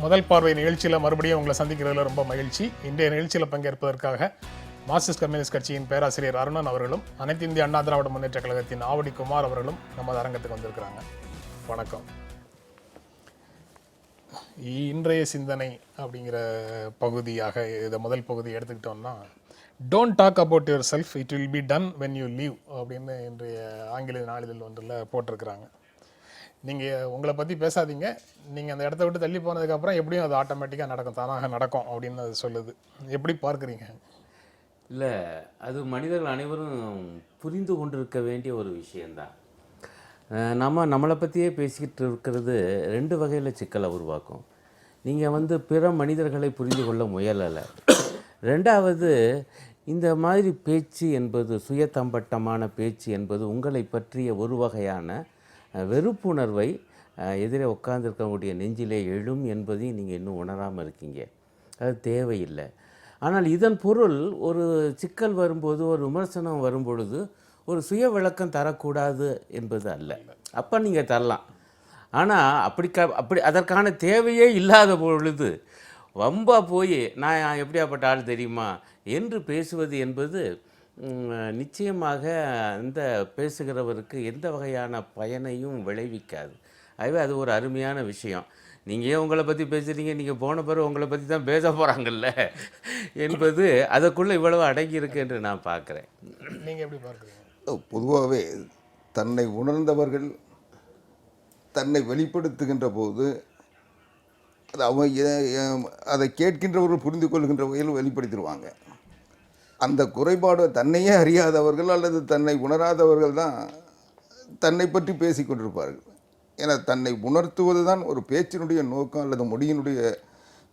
முதல் பார்வை நிகழ்ச்சியில் மறுபடியும் உங்களை சந்திக்கிறதுல ரொம்ப மகிழ்ச்சி. இன்றைய நிகழ்ச்சியில் பங்கேற்பதற்காக மார்க்சிஸ்ட் கம்யூனிஸ்ட் கட்சியின் பேராசிரியர் அருணன் அவர்களும் அனைத்து இந்திய அண்ணா திராவிட முன்னேற்ற கழகத்தின் ஆவடி குமார் அவர்களும் நமது அரங்கத்துக்கு வந்திருக்கிறாங்க. வணக்கம். இன்றைய சிந்தனை அப்படிங்கிற பகுதியாக இதை முதல் பகுதி எடுத்துக்கிட்டோம்னா, don't talk about yourself, it will be done when you leave அப்படின்னு இன்றைய ஆங்கில நாளிதழ் ஒன்றில் போட்டிருக்கிறாங்க. நீங்கள் உங்களை பற்றி பேசாதீங்க, நீங்கள் அந்த இடத்த விட்டு தள்ளி போனதுக்கப்புறம் எப்படியும் அது ஆட்டோமேட்டிக்காக நடக்கும், தானாக நடக்கும் அப்படின்னு அது சொல்லுது. எப்படி பார்க்குறீங்க? இல்லை, அது மனிதர்கள் அனைவரும் புரிந்து கொண்டிருக்க வேண்டிய ஒரு விஷயந்தான். நம்மளை பற்றியே பேசிக்கிட்டு இருக்கிறது ரெண்டு வகையில் சிக்கலை உருவாக்கும். நீங்கள் பிற மனிதர்களை புரிந்து கொள்ள முயலலை. ரெண்டாவது, இந்த மாதிரி பேச்சு என்பது, சுயத்தம்பட்டமான பேச்சு என்பது உங்களை பற்றிய ஒரு வகையான வெறுப்புணர்வை எதிரே உட்கார்ந்துருக்கக்கூடிய நெஞ்சிலே எழும் என்பதையும் நீங்கள் இன்னும் உணராமல் இருக்கீங்க. அது தேவையில்லை. ஆனால் இதன் பொருள் ஒரு சிக்கல் வரும்போது, ஒரு விமர்சனம் வரும்பொழுது ஒரு சுய விளக்கம் தரக்கூடாது என்பது அல்ல. அப்போ நீங்கள் தரலாம். ஆனால் அப்படி அதற்கான தேவையே இல்லாத பொழுது வம்பா போய் நான் எப்படியாப்பட்ட ஆள் தெரியுமா என்று பேசுவது என்பது நிச்சயமாக அந்த பேசுகிறவருக்கு எந்த வகையான பயனையும் விளைவிக்காது. ஆகவே அது ஒரு அருமையான விஷயம். நீங்கள் ஏன் உங்களை பற்றி பேசுகிறீங்க, நீங்கள் போன பிறகு உங்களை பற்றி தான் பேச போகிறாங்கல்ல என்பது அதற்குள்ளே இவ்வளவு அடங்கியிருக்கு என்று நான் பார்க்குறேன். நீங்கள் எப்படி பார்க்குறீங்க? பொதுவாகவே தன்னை உணர்ந்தவர்கள் தன்னை வெளிப்படுத்துகின்ற போது அதை கேட்கின்றவர்கள் புரிந்து கொள்கின்ற வகையில் வெளிப்படுத்திடுவாங்க. அந்த குறைபாடு தன்னையே அறியாதவர்கள் அல்லது தன்னை உணராதவர்கள் தான் தன்னை பற்றி பேசி கொண்டிருப்பார்கள். ஏன்னா தன்னை உணர்த்துவது தான் ஒரு பேச்சினுடைய நோக்கம் அல்லது மொழியினுடைய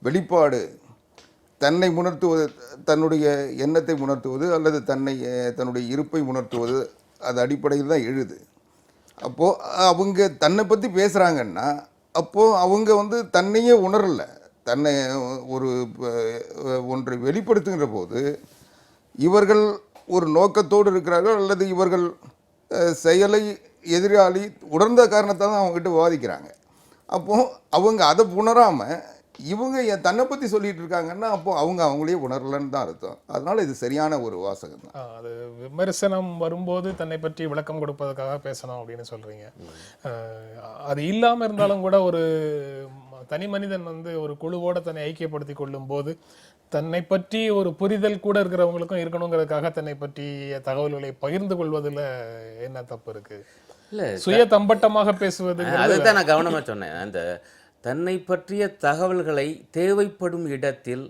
வெளிப்பாடு. தன்னை உணர்த்துவது, தன்னுடைய எண்ணத்தை உணர்த்துவது அல்லது தன்னுடைய இருப்பை உணர்த்துவது, அது அடிப்படையில் தான் எழுது. அப்போது அவங்க தன்னை பற்றி பேசுகிறாங்கன்னா அப்போது அவங்க தன்னையே உணரலை. தன்னை ஒன்றை வெளிப்படுத்துகின்ற போது இவர்கள் ஒரு நோக்கத்தோடு இருக்கிறார்கள் அல்லது இவர்கள் செயலை எதிராளி உணர்ந்த காரணத்தால் தான் அவங்ககிட்ட விவாதிக்கிறாங்க. அப்போது அவங்க அதை உணராமல் இவங்க தன்னை பற்றி சொல்லிகிட்டு இருக்காங்கன்னா அப்போது அவங்களே உணரலன்னு தான் அர்த்தம். அதனால் இது சரியான ஒரு வாசகம் தான். அது விமர்சனம் வரும்போது தன்னை பற்றி விளக்கம் கொடுப்பதற்காக பேசணும் அப்படின்னு சொல்கிறீங்க. அது இல்லாமல் இருந்தாலும் கூட ஒரு தனி மனிதன் ஒரு குழுவோடு தன்னை ஐக்கியப்படுத்தி கொள்ளும் போது தன்னை பற்றி ஒரு புரிதல் கூட இருக்கிறவங்களுக்கும் இருக்கணுங்கிறதுக்காக தன்னை பற்றிய தகவல்களை பகிர்ந்து கொள்வதில் என்ன தப்பு இருக்கு? இல்லை, சுய தம்பட்டமாக பேசுவது, அதுதான் நான் கவனமாக சொன்னேன். அந்த தன்னை பற்றிய தகவல்களை தேவைப்படும் இடத்தில்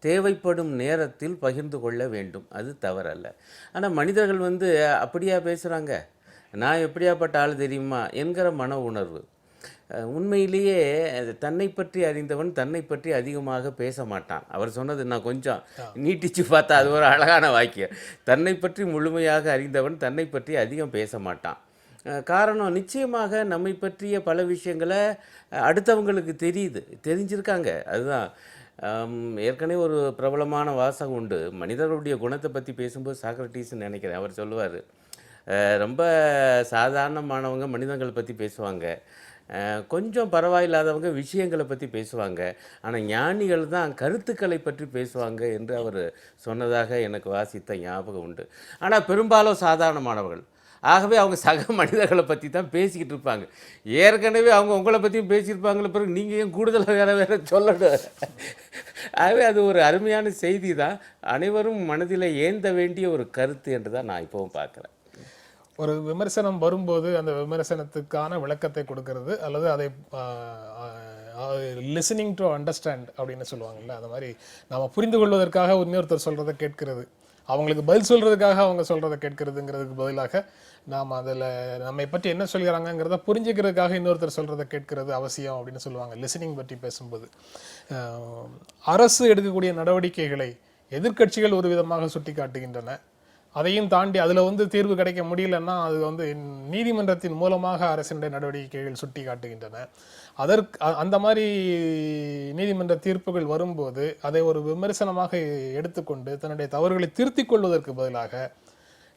தேவைப்படும் நேரத்தில் பகிர்ந்து கொள்ள வேண்டும், அது தவறல்ல. ஆனால் மனிதர்கள் அப்படியா பேசுகிறாங்க, நான் எப்படியாப்பட்ட ஆள் தெரியுமா என்கிற மன உணர்வு. உண்மையிலேயே தன்னை பற்றி அறிந்தவன் தன்னை பற்றி அதிகமாக பேச மாட்டான். அவர் சொன்னது நான் கொஞ்சம் நீட்டிச்சு பார்த்தா அது ஒரு அழகான வாக்கியம். தன்னை பற்றி முழுமையாக அறிந்தவன் தன்னை பற்றி அதிகம் பேச மாட்டான். காரணம், நிச்சயமாக நம்மை பற்றிய பல விஷயங்களை அடுத்தவங்களுக்கு தெரிஞ்சிருக்காங்க. அதுதான் ஏற்கனவே ஒரு பிரபலமான வாசகம் உண்டு. மனிதர்களுடைய குணத்தை பற்றி பேசும்போது சாக்ரட்டீஸ்ன்னு நினைக்கிறேன், அவர் சொல்லுவார், ரொம்ப சாதாரணமானவங்க மனிதங்களை பற்றி பேசுவாங்க, கொஞ்சம் பரவாயில்லாதவங்க விஷயங்களை பற்றி பேசுவாங்க, ஆனால் ஞானிகள் தான் கருத்துக்களை பற்றி பேசுவாங்க என்று அவர் சொன்னதாக எனக்கு வாசித்த ஞாபகம் உண்டு. ஆனால் பெரும்பாலும் சாதாரணமானவர்கள், ஆகவே அவங்க சக மனிதர்களை பற்றி தான் பேசிக்கிட்டு இருப்பாங்க. ஏற்கனவே அவங்க உங்களை பற்றியும் பேசியிருப்பாங்களே, பிறகு நீங்கள் ஏன் கூடுதலாக வேறு சொல்லணும்? ஆகவே அது ஒரு அருமையான செய்தி தான், அனைவரும் மனதில் ஏந்த வேண்டிய ஒரு கருத்து என்று தான் நான் இப்போவும் பார்க்குறேன். ஒரு விமர்சனம் வரும்போது அந்த விமர்சனத்துக்கான விளக்கத்தை கொடுக்கறது அல்லது அதை லிசனிங் டு அண்டர்ஸ்டாண்ட் அப்படின்னு சொல்லுவாங்கல்ல, அந்த மாதிரி நாம் புரிந்து கொள்வதற்காக இன்னொருத்தர் சொல்கிறத கேட்கறது, அவங்களுக்கு பதில் சொல்கிறதுக்காக அவங்க சொல்கிறத கேட்கறதுங்கிறதுக்கு பதிலாக நாம் அதில் நம்மை பற்றி என்ன சொல்கிறாங்கிறத புரிஞ்சுக்கிறதுக்காக இன்னொருத்தர் சொல்கிறத கேட்கறது அவசியம் அப்படின்னு சொல்லுவாங்க லிசனிங் பற்றி பேசும்போது. அரசு எடுக்கக்கூடிய நடவடிக்கைகளை எதிர்க்கட்சிகள் ஒரு விதமாக சுட்டி காட்டுகின்றன. அதையும் தாண்டி அதில் தீர்வு கிடைக்க முடியலன்னா அது நீதிமன்றத்தின் மூலமாக அரசினுடைய நடவடிக்கைகள் சுட்டி காட்டுகின்றன. அந்த மாதிரி நீதிமன்ற தீர்ப்புகள் வரும்போது அதை ஒரு விமர்சனமாக எடுத்துக்கொண்டு தன்னுடைய தவறுகளை திருத்திக் கொள்வதற்கு பதிலாக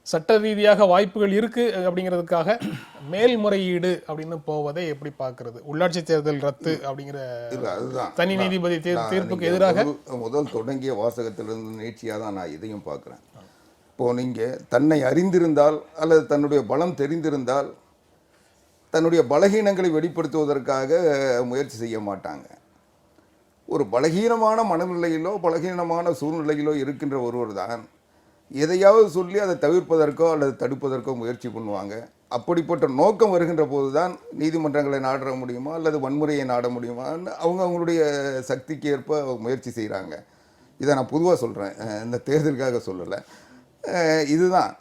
சட்ட ரீதியாக வாய்ப்புகள் இருக்கு அப்படிங்கிறதுக்காக மேல்முறையீடு அப்படின்னு போவதை எப்படி பார்க்கிறது? உள்ளாட்சி தேர்தல் ரத்து அப்படிங்கிற இல்லை, அதுதான் தனி நீதிபதி தீர்ப்புக்கு நீங்க எதிராக முதல் தொடங்கிய வாசகத்திலிருந்து நீட்சியாக தான் நான் இதையும் பார்க்குறேன். இப்போது நீங்கள் தன்னை அறிந்திருந்தால் அல்லது தன்னுடைய பலம் தெரிந்திருந்தால் தன்னுடைய பலகீனங்களை வெளிப்படுத்துவதற்காக முயற்சி செய்ய மாட்டாங்க. ஒரு பலகீனமான மனநிலையிலோ பலகீனமான சூழ்நிலையிலோ இருக்கின்ற ஒருவர் தான் எதையாவது சொல்லி அதை தவிர்ப்பதற்கோ அல்லது தடுப்பதற்கோ முயற்சி பண்ணுவாங்க. அப்படிப்பட்ட நோக்கம் வருகின்ற போது தான் நீதிமன்றங்களை நாட முடியுமா அல்லது வன்முறையை நாட முடியுமான்னு அவங்களுடைய சக்திக்கு ஏற்ப முயற்சி செய்கிறாங்க. இதை நான் பொதுவாக சொல்கிறேன், இந்த தேர்தலுக்காக சொல்லலை. இதுதான்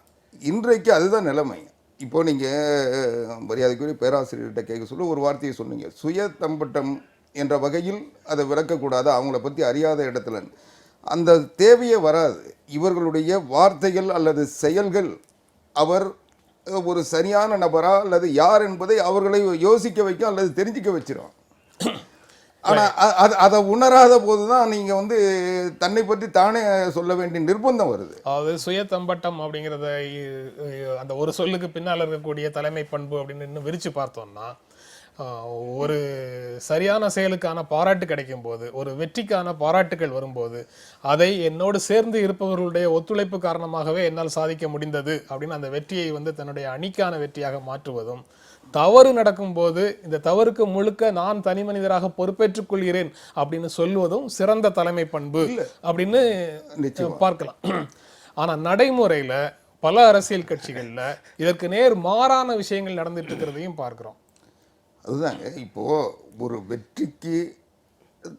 இன்றைக்கு அதுதான் நிலைமை. இப்போது நீங்கள் மரியாதைக்குரிய பேராசிரியர்கிட்ட கேட்க சொல்ல ஒரு வார்த்தையை சொன்னீங்க, சுய தம்பட்டம் என்ற வகையில் அதை விளக்கக்கூடாது, அவங்கள பற்றி அறியாத இடத்துல அந்த தேவையே வராது. இவர்களுடைய வார்த்தைகள் அல்லது செயல்கள் அவர் ஒரு சரியான நபரா அல்லது யார் என்பதை அவர்களை யோசிக்க வைக்கும் அல்லது தெரிஞ்சிக்க வச்சிடும். ஆனால் அதை உணராத போது தான் நீங்கள் தன்னை பற்றி தானே சொல்ல வேண்டிய நிர்பந்தம் வருது. அதாவது சுய தம்பட்டம் அப்படிங்கிறத அந்த ஒரு சொல்லுக்கு பின்னால் இருக்கக்கூடிய தலைமை பண்பு அப்படின்னு இன்னும் விரிச்சு பார்த்தோம்னா, ஒரு சரியான செயலுக்கான பாராட்டு கிடைக்கும் போது, ஒரு வெற்றிக்கான பாராட்டுகள் வரும்போது, அதை என்னோடு சேர்ந்து இருப்பவர்களுடைய ஒத்துழைப்பு காரணமாகவே என்னால் சாதிக்க முடிந்தது அப்படின்னு அந்த வெற்றியை தன்னுடைய அணிக்கான வெற்றியாக மாற்றுவதும், தவறு நடக்கும்போது இந்த தவறுக்கு முழுக்க நான் தனி மனிதராக பொறுப்பேற்றுக் கொள்கிறேன் அப்படின்னு சொல்வதும் சிறந்த தலைமை பண்பு அப்படின்னு பார்க்கலாம். ஆனா நடைமுறையில பல அரசியல் கட்சிகள்ல இதற்கு நேர் மாறான விஷயங்கள் நடந்துட்டு இருக்கிறதையும் பார்க்கிறோம். அதுதாங்க, இப்போது ஒரு வெற்றிக்கு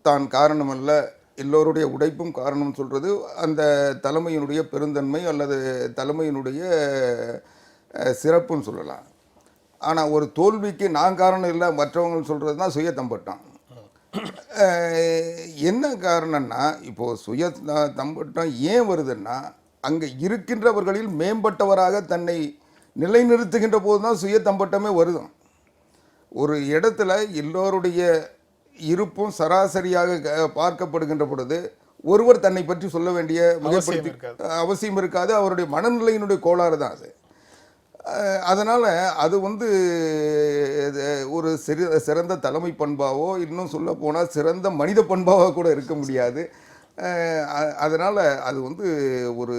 தான் காரணமல்ல, எல்லோருடைய உழைப்பும் காரணம் சொல்கிறது அந்த தலைமையினுடைய பெருந்தன்மை அல்லது தலைமையினுடைய சிறப்புன்னு சொல்லலாம். ஆனால் ஒரு தோல்விக்கு நான் காரணம் இல்லை மற்றவங்க சொல்கிறது தான் சுய தம்பட்டம். என்ன காரணம்னா, இப்போது சுய தம்பட்டம் ஏன் வருதுன்னா, அங்கே இருக்கின்றவர்களில் மேம்பட்டவராக தன்னை நிலைநிறுத்துகின்ற போது தான் சுய தம்பட்டமே வருது. ஒரு இடத்துல எல்லோருடைய இருப்பும் சராசரியாக பார்க்கப்படுகின்ற பொழுது ஒருவர் தன்னை பற்றி சொல்ல வேண்டிய அவசியம் இருக்காது. அவருடைய மனநிலையினுடைய கோளாறு தான் அது. அதனால் அது ஒரு சிறந்த தலைமை பண்பாவோ இன்னும் சொல்ல போனால் சிறந்த மனித பண்பாவோ கூட இருக்க முடியாது. அதனால் அது ஒரு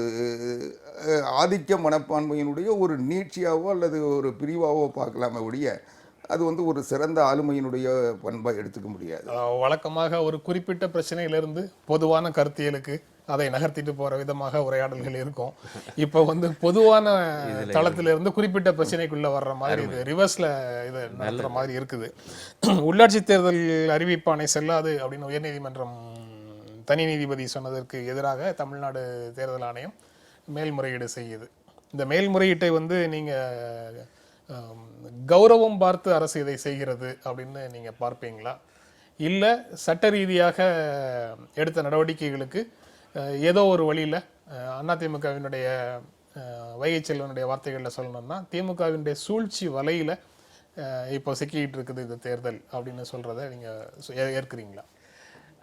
ஆதிக்க மனப்பான்மையினுடைய ஒரு நீட்சியாவோ அல்லது ஒரு பிரிவாவோ பார்க்கலாமே ஒழிய அது ஒரு சிறந்த ஆளுமையினுடைய பண்பாக எடுத்துக்க முடியாது. வழக்கமாக ஒரு குறிப்பிட்ட பிரச்சனையிலிருந்து பொதுவான கருத்தியலுக்கு அதை நகர்த்திட்டு போற விதமாக உரையாடல்கள் இருக்கும். இப்போ பொதுவான தளத்திலிருந்து குறிப்பிட்ட பிரச்சனைக்குள்ள வர்ற மாதிரி இது ரிவர்ஸ்ல இதை நடத்துற மாதிரி இருக்குது. உள்ளாட்சி தேர்தல் அறிவிப்பாணை செல்லாது அப்படின்னு உயர்நீதிமன்றம் தனி நீதிபதி சொன்னதற்கு எதிராக தமிழ்நாடு தேர்தல் ஆணையம் மேல்முறையீடு செய்யுது. இந்த மேல்முறையீட்டை நீங்க கௌரவம் பார்த்து அரசு இதை செய்கிறது அப்படின்னு நீங்க பார்ப்பீங்களா, இல்லை சட்ட ரீதியாக எடுத்த நடவடிக்கைகளுக்கு ஏதோ ஒரு வழியில் அதிமுகவினுடைய வைகை செல்வனுடைய வார்த்தைகளில் சொல்லணும்னா திமுகவினுடைய சூழ்ச்சி வலையில் இப்போ சிக்கிட்டு இருக்குது இந்த தேர்தல் அப்படின்னு சொல்கிறத நீங்கள் ஏற்கிறீங்களா?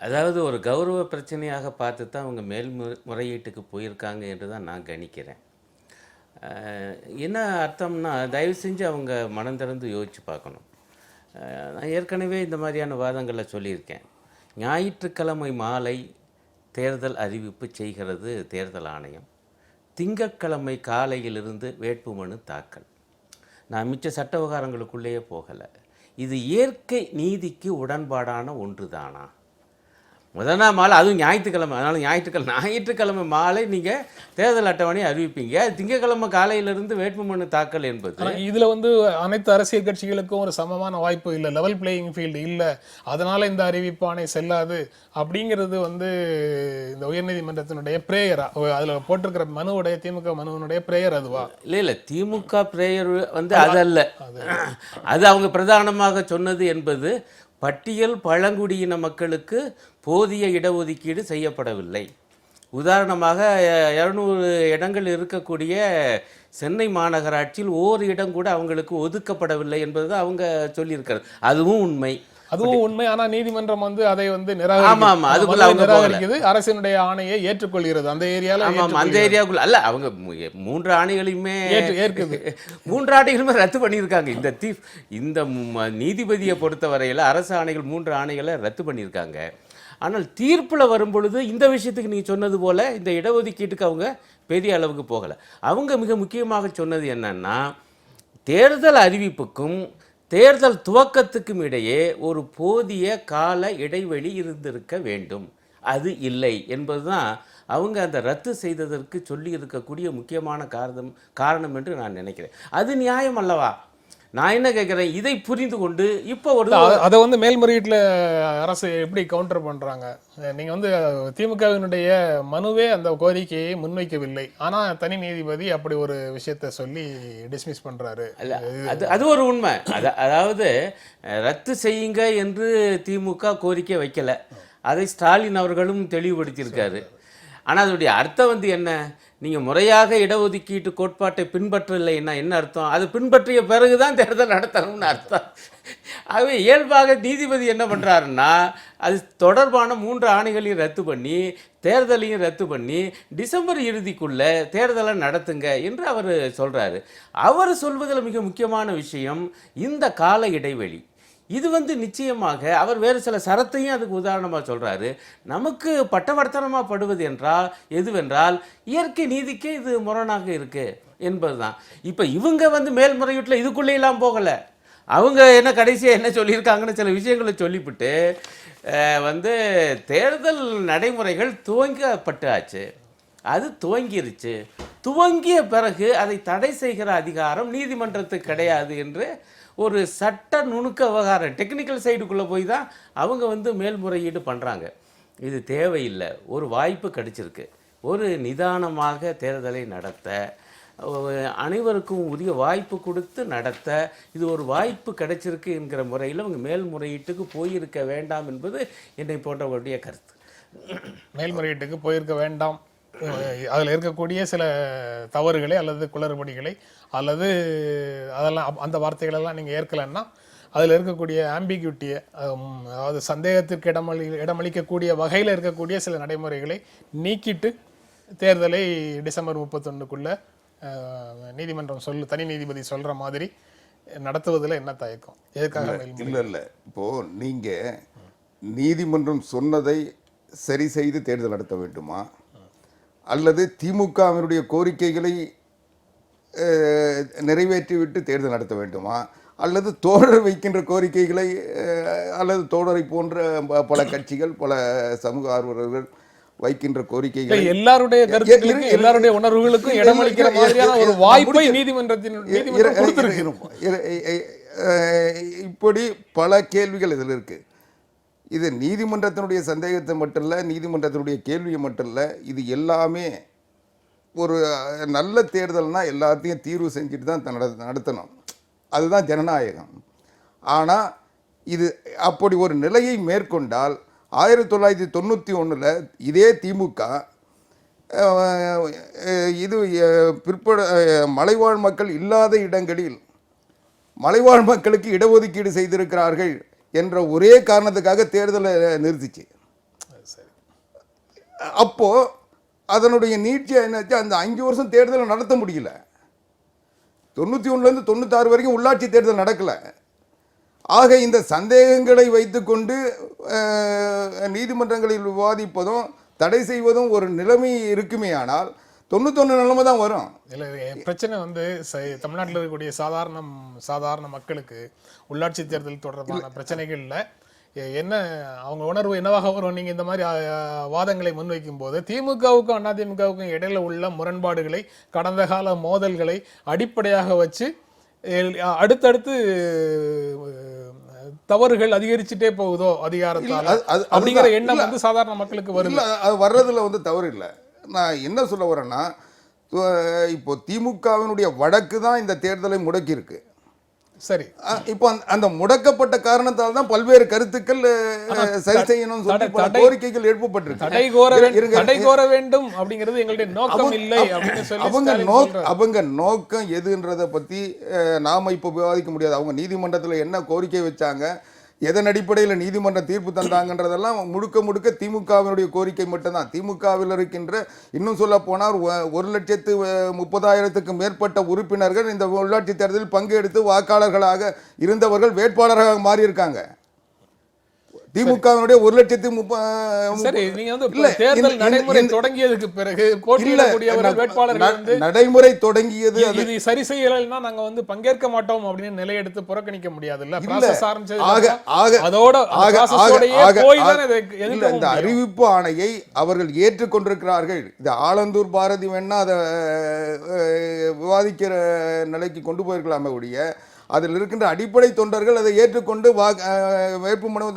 அதாவது ஒரு கௌரவ பிரச்சனையாக பார்த்து தான் அவங்க மேல்முறையீட்டுக்கு போயிருக்காங்க என்று தான் நான் கணிக்கிறேன். என்ன அர்த்தம்னா, தயவு செஞ்சு அவங்க மனம் திறந்து யோசித்து பார்க்கணும். நான் ஏற்கனவே இந்த மாதிரியான வாதங்களில் சொல்லியிருக்கேன். ஞாயிற்றுக்கிழமை மாலை தேர்தல் அறிவிப்பு செய்கிறது தேர்தல் ஆணையம். திங்கட்கிழமை காலையிலிருந்து வேட்புமனு தாக்கல். நான் மிச்ச சட்ட விவகாரங்களுக்குள்ளேயே போகலை. இது இயற்கை நீதிக்கு உடன்பாடான ஒன்று தானா? முதல் நாள் மாலை, அதுவும் ஞாயிற்றுக்கிழமை, அதனால் ஞாயிற்றுக்கிழமை மாலை நீங்கள் தேர்தல் அட்டவணையை அறிவிப்பீங்க. திங்கட்கிழமை காலையிலிருந்து வேட்புமனு தாக்கல் என்பது இதில் அனைத்து அரசியல் கட்சிகளுக்கும் ஒரு சமமான வாய்ப்பு இல்லை, லெவல் பிளேயிங் ஃபீல்டு இல்லை, அதனால் இந்த அறிவிப்பாணை செல்லாது அப்படிங்கிறது இந்த உயர்நீதிமன்றத்தினுடைய பிரேயரா? அதில் போட்டிருக்கிற மனுவுடைய திமுக மனுவனுடைய பிரேயர் அதுவா? இல்லை, திமுக பிரேயர் அதல்ல. அது அவங்க பிரதானமாக சொன்னது என்பது பட்டியல் பழங்குடியின மக்களுக்கு போதிய இடஒதுக்கீடு செய்யப்படவில்லை. உதாரணமாக 200 இடங்கள் இருக்கக்கூடிய சென்னை மாநகராட்சியில் ஓர் இடம் கூட அவங்களுக்கு ஒதுக்கப்படவில்லை என்பது அவங்க சொல்லியிருக்கிறது. அதுவும் உண்மை. அதுவும் உண்மை. ஆனா நீதிமன்றம் வந்து அதை வந்து ஆமா, ஆமா. அதுக்குள்ள அவங்க போகல. நிராகரிக்குது, அரசினுடைய ஆணையை ஏற்றுக்கொள்கிறது அந்த ஏரியால. ஆமா, ஆமா. அந்த ஏரியாவுக்குள்ள அல்ல, அவங்க 3 ஆணைகளையுமே ஏற்குது. 3 ஆணைகளுமே ரத்து பண்ணியிருக்காங்க. இந்த நீதிபதியை பொறுத்தவரையில் அரசு ஆணைகள் 3 ஆணைகளை ரத்து பண்ணியிருக்காங்க. ஆனால் தீர்ப்பில் வரும்பொழுது இந்த விஷயத்துக்கு நீங்கள் சொன்னது போல் இந்த இடஒதுக்கீட்டுக்கு அவங்க பெரிய அளவுக்கு போகலை. அவங்க மிக முக்கியமாக சொன்னது என்னன்னா, தேர்தல் அறிவிப்புக்கும் தேர்தல் துவக்கத்துக்கும் இடையே ஒரு போதிய கால இடைவெளி இருந்திருக்க வேண்டும். அது இல்லை என்பதுதான் அவங்க அந்த ரத்து செய்ததற்கு சொல்லி இருக்கக்கூடிய முக்கியமான காரணம் என்று நான் நினைக்கிறேன். அது நியாயம் அல்லவா? நான் என்ன கேட்குறேன், இதை புரிந்து கொண்டு இப்போ ஒரு அதை வந்து மேல்முறையீட்டில் அரசு எப்படி கவுண்டர் பண்றாங்க? நீங்க வந்து திமுகவினுடைய மனுவே அந்த கோரிக்கையை முன்வைக்கவில்லை, ஆனா தனி நீதிபதி அப்படி ஒரு விஷயத்த சொல்லி டிஸ்மிஸ் பண்றாரு. அது ஒரு உண்மை. அதாவது ரத்து செய்யுங்க என்று திமுக கோரிக்கை வைக்கல, அதை ஸ்டாலின் அவர்களும் தெளிவுபடுத்தியிருக்காரு. ஆனால் அதனுடைய அர்த்தம் வந்து என்ன? நீங்கள் முறையாக இடஒதுக்கீட்டு கோட்பாட்டை பின்பற்றலைன்னா என்ன அர்த்தம்? அது பின்பற்றிய பிறகு தான் தேர்தல் நடத்தணும்னு அர்த்தம். ஆகவே இயல்பாக நீதிபதி என்ன பண்ணுறாருன்னா, அது தொடர்பான 3 ஆணைகளையும் ரத்து பண்ணி தேர்தலையும் ரத்து பண்ணி டிசம்பர் இறுதிக்குள்ளே தேர்தலை நடத்துங்க என்று அவர் சொல்கிறாரு. அவர் சொல்வதில் மிக முக்கியமான விஷயம் இந்த கால இடைவெளி. இது வந்து நிச்சயமாக அவர் வேறு சில சரத்தையும் அதுக்கு உதாரணமாக சொல்கிறாரு. நமக்கு பட்டவர்த்தனமாக படுவது எதுவென்றால் இயற்கை நீதிக்கே இது முரணாக இருக்குது என்பது தான். இப்போ இவங்க வந்து மேல்முறையீட்டில் இதுக்குள்ளேயெல்லாம் போகலை. அவங்க என்ன கடைசியாக என்ன சொல்லியிருக்காங்கன்னு சில விஷயங்களை சொல்லிவிட்டு வந்து தேர்தல் நடைமுறைகள் துவங்கப்பட்டாச்சு, அது துவங்கிருச்சு, துவங்கிய பிறகு அதை தடை செய்கிற அதிகாரம் நீதிமன்றத்துக்கு கிடையாது என்று ஒரு சட்ட நுணுக்க விவகாரம் டெக்னிக்கல் சைடுக்குள்ளே போய் தான் அவங்க வந்து மேல்முறையீடு பண்ணுறாங்க. இது தேவையில்லை. ஒரு வாய்ப்பு கிடைச்சிருக்கு, ஒரு நிதானமாக தேர்தலை நடத்த, அனைவருக்கும் உரிய வாய்ப்பு கொடுத்து நடத்த இது ஒரு வாய்ப்பு கிடைச்சிருக்கு என்கிற முறையில் அவங்க மேல்முறையீட்டுக்கு போயிருக்க வேண்டாம் என்பது என்னை போன்றவருடைய கருத்து. மேல்முறையீட்டுக்கு போயிருக்க வேண்டாம், அதில் இருக்கக்கூடிய சில தவறுகளை அல்லது குளறுபடிகளை அல்லது அதெல்லாம் அந்த வார்த்தைகளெல்லாம் நீங்கள் ஏற்கலைன்னா அதில் இருக்கக்கூடிய ஆம்பிக்யூட்டியை, அதாவது சந்தேகத்திற்கு இடமளிக்கக்கூடிய வகையில் இருக்கக்கூடிய சில நடைமுறைகளை நீக்கிட்டு தேர்தலை டிசம்பர் 31க்குள்ளே நீதிமன்றம் தனி நீதிபதி சொல்கிற மாதிரி நடத்துவதில் என்ன தயக்கம்? எதுக்காக? இல்லை இப்போது நீங்கள் நீதிமன்றம் சொன்னதை சரி செய்து தேர்தல் நடத்த வேண்டுமா, அல்லது திமுகவினுடைய கோரிக்கைகளை நிறைவேற்றிவிட்டு தேர்தல் நடத்த வேண்டுமா, அல்லது தோழர் வைக்கின்ற கோரிக்கைகளை அல்லது தோழரை போன்ற பல கட்சிகள் பல சமூக ஆர்வலர்கள் வைக்கின்ற கோரிக்கைகளை எல்லாருடைய கருத்துக்களுக்கும் எல்லாருடைய உணர்வுகளுக்கும் இடமளிக்கிற மாதிரியான ஒரு வாய்ப்பை நீதிமன்றம் கொடுத்திருக்கு. இப்படி பல கேள்விகள் இதில் இருக்கு. இது நீதிமன்றத்தினுடைய சந்தேகத்தை மட்டும் இல்லை, நீதிமன்றத்தினுடைய கேள்வியை மட்டும் இல்லை, இது எல்லாமே ஒரு நல்ல தேர்தல்னா எல்லாத்தையும் தீர்வு செஞ்சுட்டு தான் நடத்தணும். அதுதான் ஜனநாயகம். ஆனால் இது அப்படி ஒரு நிலையை மேற்கொண்டால் 1991 இதே திமுக இது மலைவாழ் மக்கள் இல்லாத இடங்களில் மலைவாழ் மக்களுக்கு இடஒதுக்கீடு செய்திருக்கிறார்கள் என்ற ஒரே காரணத்துக்காக தேர்தலை நிறுத்திச்சு. அப்போ அதனுடைய நீட்சியாக என்னாச்சு, அந்த 5 வருஷம் தேர்தலை நடத்த முடியல. 91 96 வரைக்கும் உள்ளாட்சி தேர்தல் நடக்கலை. ஆக இந்த சந்தேகங்களை வைத்துக்கொண்டு நீதிமன்றங்களில் விவாதிப்பதும் தடை செய்வதும் ஒரு நிலைமை இருக்குமே, ஆனால் 91 நிலைமை தான் வரும். இல்லை, பிரச்சனை வந்து தமிழ்நாட்டில் இருக்கக்கூடிய சாதாரண மக்களுக்கு உள்ளாட்சி தேர்தல் தொடர்பான பிரச்சனைகளில் என்ன அவங்க உணர்வு என்னவாக வரும்? நீங்கள் இந்த மாதிரி வாதங்களை முன்வைக்கும் போது திமுகவுக்கும் அதிமுகவுக்கும் இடையில உள்ள முரண்பாடுகளை, கடந்த கால மோதல்களை அடிப்படையாக வச்சு அடுத்தடுத்து தவறுகள் அதிகரிச்சுட்டே போகுதோ அதிகாரத்தால் அப்படிங்கிற எண்ணம் வந்து சாதாரண மக்களுக்கு வருது. அது வர்றதுல வந்து தவறு இல்லை. நான் என்ன சொல்ல வரேன்னா, இப்போ திமுகவினுடைய வழக்கு தான் இந்த தேர்தலை முடக்கி இருக்கு. சரி, இப்போ அந்த முடக்கப்பட்ட காரணத்தால் தான் பல்வேறு கருத்துக்கள் சரி செய்யணும் கோரிக்கைகள் எழுப்பப்பட்டிருக்கு. தடை கோர வேண்டும் அப்படிங்கிறது எங்களுடைய நோக்கம் இல்லை அப்படின்னு சொல்லி அவங்க நோக்கம் எதுன்றதை பத்தி நாம இப்போ விவாதிக்க முடியாது. அவங்க நீதிமன்றத்தில் என்ன கோரிக்கை வச்சாங்க, எதன் அடிப்படையில் நீதிமன்ற தீர்ப்பு தந்தாங்கன்றதெல்லாம் முழுக்க முழுக்க திமுகவினுடைய கோரிக்கை மட்டும்தான். திமுகவில் இருக்கின்ற, இன்னும் சொல்ல போனால் 1,30,000 மேற்பட்ட உறுப்பினர்கள் இந்த உள்ளாட்சி தேர்தலில் பங்கெடுத்து வாக்காளர்களாக இருந்தவர்கள் வேட்பாளராக மாறியிருக்காங்க. திமுகவினுடைய 1,30,000 சரி, நீங்க வந்து தேர்தல் நடைமுறை தொடங்கியதுக்கு பிறகு போட்டியிடக்கூடியவர்கள் வேட்பாளர்கள் வந்து நடைமுறை தொடங்கியது இது சரி செய்யலைன்னா நாங்க வந்து பங்கேற்க மாட்டோம் அப்படின்னு நிலையெடுத்து புறக்கணிக்க முடியாது இல்ல. ப்ராசஸ் ஆரம்பிச்சது அதோட போய் தான் இல்ல, இந்த அறிவிப்பு ஆணையை அவர்கள் ஏற்றுக்கொண்டிருக்கிறார்கள். இந்த ஆலந்தூர் பாரதி வேணா அதை விவாதிக்கிற நிலைக்கு கொண்டு போயிருக்கலாமே ஒழிய, அதில் இருக்கின்ற அடிப்படை தொண்டர்கள் அதை ஏற்றுக்கொண்டு வேட்புமனு